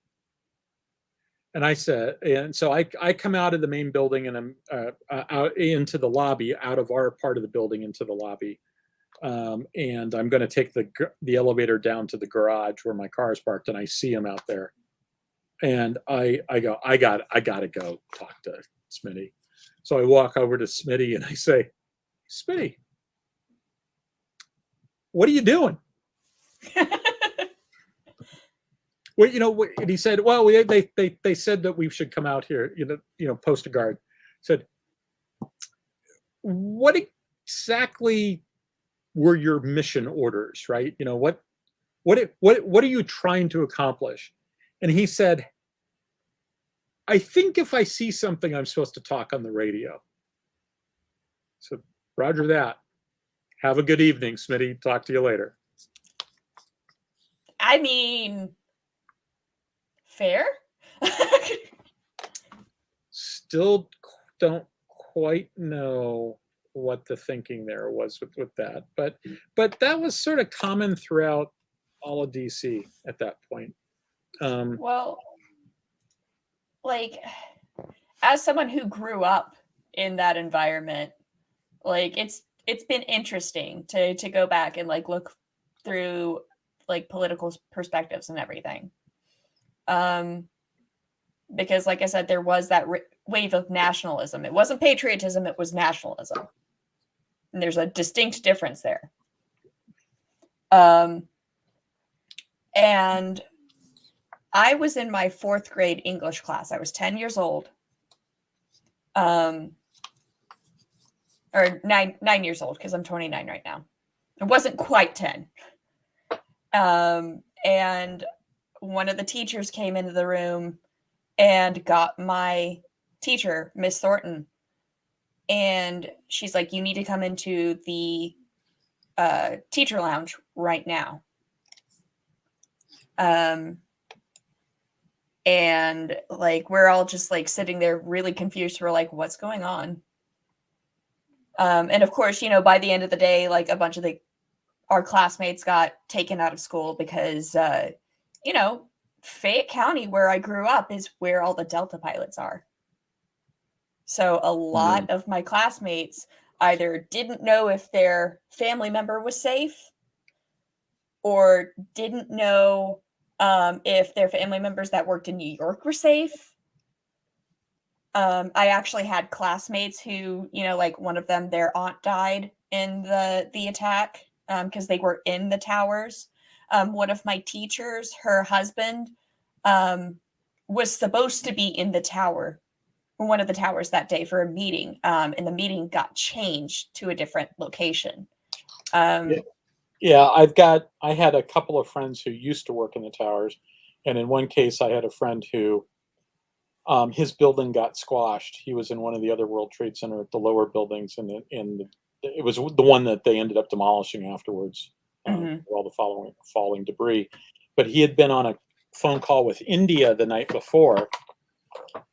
[SPEAKER 3] And so I come out of the main building, and I'm out into the lobby, out of our part of the building into the lobby. And I'm going to take the elevator down to the garage where my car is parked, and I see him out there. And I go, I got to go talk to Smitty. So I walk over to Smitty and I say, Smitty, what are you doing? Well, and he said, well, they said that we should come out here, post a guard. Said, what exactly were your mission orders, right? What are you trying to accomplish? And he said, I think if I see something, I'm supposed to talk on the radio. So, roger that. Have a good evening, Smitty. Talk to you later.
[SPEAKER 2] I mean, fair.
[SPEAKER 3] Still don't quite know what the thinking there was with that, but that was sort of common throughout all of DC at that point.
[SPEAKER 2] Well, like, as someone who grew up in that environment, like it's been interesting to go back and like look through like political perspectives and everything. Because like I said, there was that wave of nationalism. It wasn't patriotism, it was nationalism. And there's a distinct difference there. And I was in my 4th grade English class. I was 10 years old. Or 9 years old, because I'm 29 right now. It wasn't quite 10. And one of the teachers came into the room and got my teacher, Miss Thornton. And she's like, you need to come into the teacher lounge right now. And like, we're all just like sitting there really confused. We're like, what's going on? And of course, by the end of the day, like a bunch of our classmates got taken out of school because, Fayette County, where I grew up, is where all the Delta pilots are. So a lot of my classmates either didn't know if their family member was safe or didn't know if their family members that worked in New York were safe. I actually had classmates who, like one of them, their aunt died in the attack because they were in the towers. One of my teachers, her husband, was supposed to be in the tower, one of the towers that day for a meeting, and the meeting got changed to a different location.
[SPEAKER 3] Yeah, I had a couple of friends who used to work in the towers, and in one case, I had a friend who his building got squashed. He was in one of the other World Trade Center, the lower buildings, and it was the one that they ended up demolishing afterwards,
[SPEAKER 2] Hmm.
[SPEAKER 3] with all the following falling debris. But he had been on a phone call with India the night before,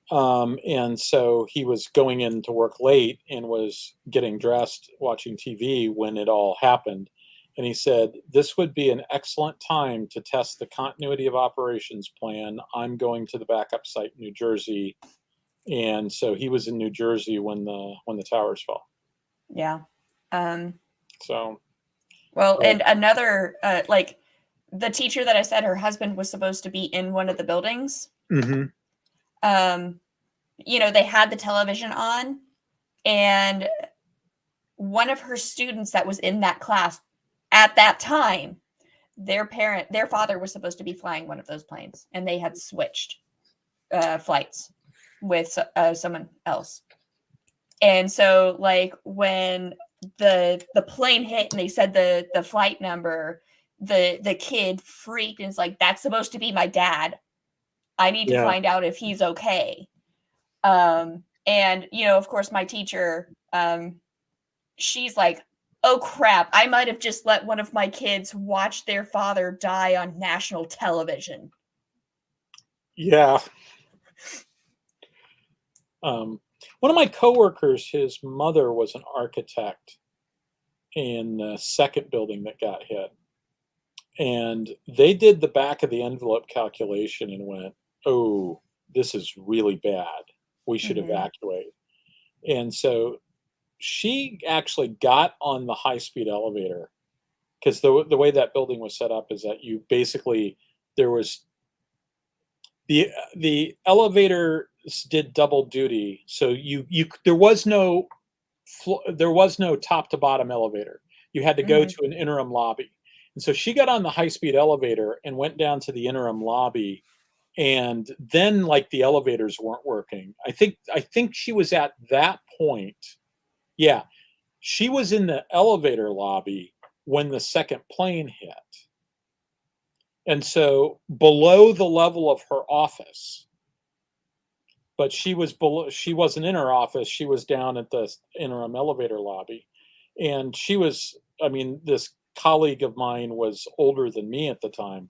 [SPEAKER 3] and so he was going in to work late and was getting dressed, watching TV when it all happened. And he said, "This would be an excellent time to test the continuity of operations plan. I'm going to the backup site in New Jersey." And so he was in New Jersey when the towers fell.
[SPEAKER 2] Yeah. Um,
[SPEAKER 3] So,
[SPEAKER 2] well,
[SPEAKER 3] but,
[SPEAKER 2] and another, like the teacher that I said her husband was supposed to be in one of the buildings.
[SPEAKER 3] mhm.
[SPEAKER 2] Um, they had the television on, and one of her students that was in that class at that time, their father was supposed to be flying one of those planes, and they had switched flights with someone else. And so, like, when the plane hit and they said the flight number, the kid freaked and is like, "That's supposed to be my dad. I need to
[SPEAKER 3] Yeah,
[SPEAKER 2] find out if he's okay." And of course, my teacher, she's like, "Oh crap! I might have just let one of my kids watch their father die on national television."
[SPEAKER 3] yeah. Um, One of my coworkers, his mother was an architect in the second building that got hit. And they did the back of the envelope calculation and went, "Oh, this is really bad. We should
[SPEAKER 2] Hmm.
[SPEAKER 3] evacuate." And so she actually got on the high speed elevator because the way that building was set up is that you basically there was the elevators did double duty. So you there was no top to bottom elevator. You had to go
[SPEAKER 2] Hmm.
[SPEAKER 3] to an interim lobby. And so she got on the high speed elevator and went down to the interim lobby. And then like the elevators weren't working. I think she was at that point. Yeah, she was in the elevator lobby when the second plane hit. And so below the level of her office, but she wasn't in her office, she was down at the interim elevator lobby. And I mean, this colleague of mine was older than me at the time.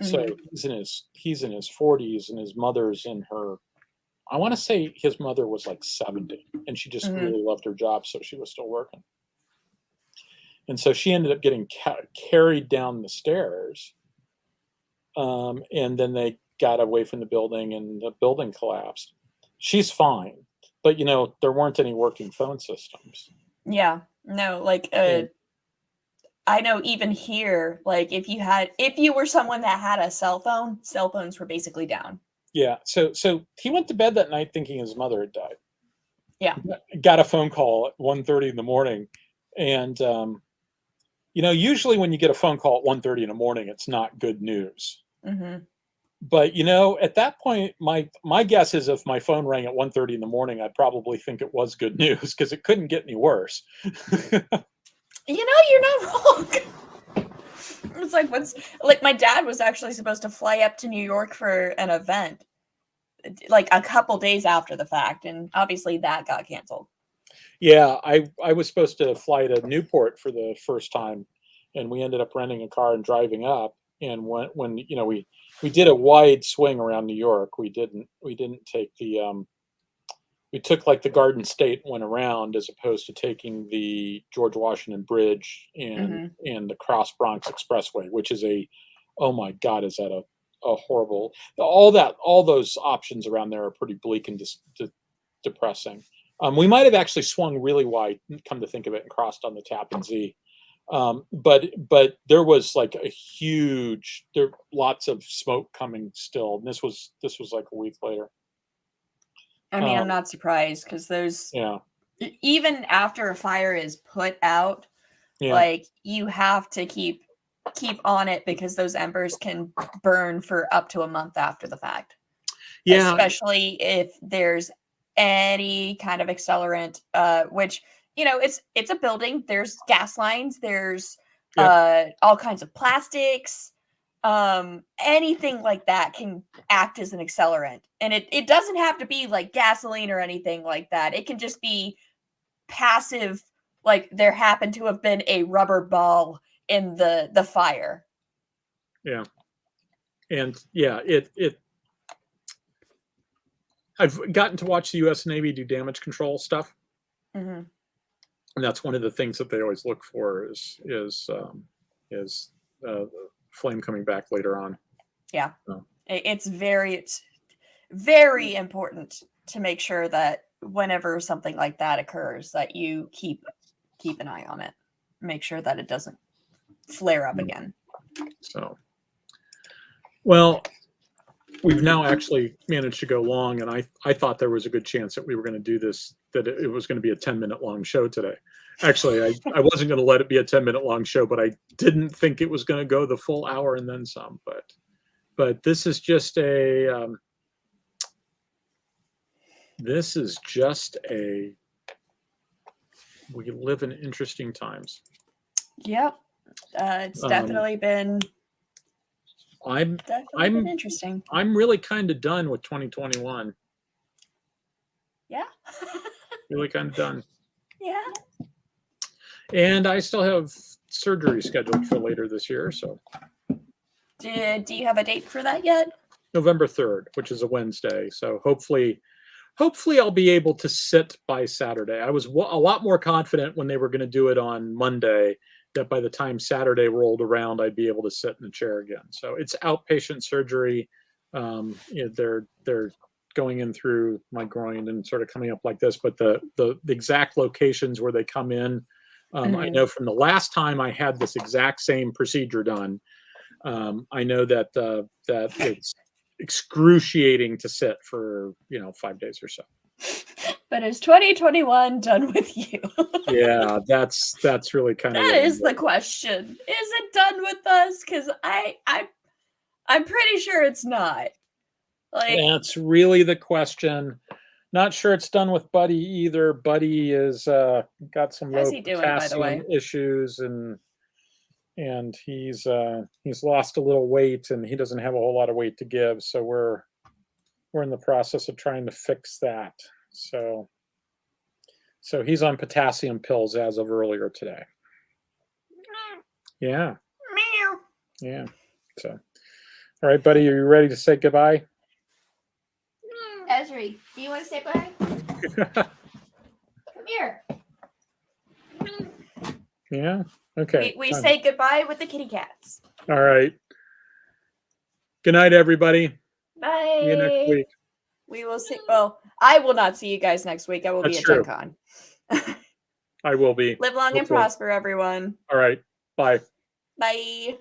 [SPEAKER 3] So
[SPEAKER 2] Hmm.
[SPEAKER 3] he's in his 40s and his mother's in her, I want to say his mother was like 70, and she just
[SPEAKER 2] Hmm.
[SPEAKER 3] really loved her job, so she was still working. And so she ended up getting carried down the stairs, and then they got away from the building and the building collapsed. She's fine, but there weren't any working phone systems.
[SPEAKER 2] Yeah. No, like
[SPEAKER 3] And
[SPEAKER 2] I know even here, like if you were someone that had a cell phone, cell phones were basically down.
[SPEAKER 3] yeah, so he went to bed that night thinking his mother had died.
[SPEAKER 2] Yeah.
[SPEAKER 3] Got a phone call at 1:30 in the morning, and usually when you get a phone call at 1:30 in the morning, it's not good news.
[SPEAKER 2] Hmm.
[SPEAKER 3] But at that point, my guess is if my phone rang at 1:30 in the morning, I'd probably think it was good news because it couldn't get any worse.
[SPEAKER 2] You're not wrong. It's like my dad was actually supposed to fly up to New York for an event like a couple days after the fact, and obviously that got canceled.
[SPEAKER 3] Yeah, I was supposed to fly to Newport for the first time, and we ended up renting a car and driving up. And when we did a wide swing around New York. We didn't take we took like the Garden State and went around as opposed to taking the George Washington Bridge and
[SPEAKER 2] Hmm.
[SPEAKER 3] the Cross Bronx Expressway, which is oh my God, is that a horrible, all those options around there are pretty bleak and depressing. We might have actually swung really wide, come to think of it, and crossed on the Tappan Zee. But there was like lots of smoke coming still, and this was like a week later.
[SPEAKER 2] I mean, I'm
[SPEAKER 3] Um,
[SPEAKER 2] not surprised because those
[SPEAKER 3] yeah,
[SPEAKER 2] even after a fire is put out,
[SPEAKER 3] yeah,
[SPEAKER 2] like you have to keep on it because those embers can burn for up to a month after the fact,
[SPEAKER 3] yeah,
[SPEAKER 2] especially if there's any kind of accelerant, which it's a building, there's gas lines, there's all kinds of plastics, anything like that can act as an accelerant. And it doesn't have to be like gasoline or anything like that. It can just be passive, like there happened to have been a rubber ball in the fire.
[SPEAKER 3] Yeah. And yeah, I've gotten to watch the U.S. Navy do damage control stuff.
[SPEAKER 2] Mm-hmm.
[SPEAKER 3] And that's one of the things that they always look for is flame coming back later on.
[SPEAKER 2] Yeah,
[SPEAKER 3] so.
[SPEAKER 2] It's very important to make sure that whenever something like that occurs, that you keep an eye on it, make sure that it doesn't flare up again.
[SPEAKER 3] So, well, we've now actually managed to go long, and I thought there was a good chance that we were going to do this, that it was going to be a 10-minute long show today. Actually, I wasn't going to let it be a 10-minute long show, but I didn't think it was going to go the full hour and then some. But this is just a we live in interesting times.
[SPEAKER 2] Yep, it's definitely been.
[SPEAKER 3] I'm
[SPEAKER 2] been interesting.
[SPEAKER 3] I'm really kind of done with 2021.
[SPEAKER 2] Yeah.
[SPEAKER 3] Really kind of done.
[SPEAKER 2] Yeah.
[SPEAKER 3] And I still have surgery scheduled for later this year. So.
[SPEAKER 2] Do you have a date for that yet?
[SPEAKER 3] November 3rd, which is a Wednesday. So hopefully I'll be able to sit by Saturday. I was a lot more confident when they were going to do it on Monday that by the time Saturday rolled around, I'd be able to sit in a chair again. So it's outpatient surgery. They're going in through my groin and sort of coming up like this, but the exact locations where they come in, I know from the last time I had this exact same procedure done. I know that it's excruciating to sit for 5 days or so.
[SPEAKER 2] But is 2021 done with you?
[SPEAKER 3] Yeah, that's really kind of.
[SPEAKER 2] That is the question. Is it done with us? Because I'm pretty sure it's not. Like,
[SPEAKER 3] that's really the question. Not sure it's done with Buddy either. Buddy is got some low potassium issues, and he's lost a little weight, and he doesn't have a whole lot of weight to give. So we're in the process of trying to fix that. So he's on potassium pills as of earlier today. Yeah. Yeah. So, all right, buddy, are you ready to say goodbye?
[SPEAKER 2] Ezri, do you want to say bye? Come here.
[SPEAKER 3] Yeah. Okay.
[SPEAKER 2] We say goodbye with the kitty cats.
[SPEAKER 3] All right. Good night, everybody.
[SPEAKER 2] Bye.
[SPEAKER 3] See you next week.
[SPEAKER 2] We will see. Well, I will not see you guys next week. I will be at Gen Con.
[SPEAKER 3] I will be.
[SPEAKER 2] Live long and prosper, everyone.
[SPEAKER 3] All right. Bye.
[SPEAKER 2] Bye.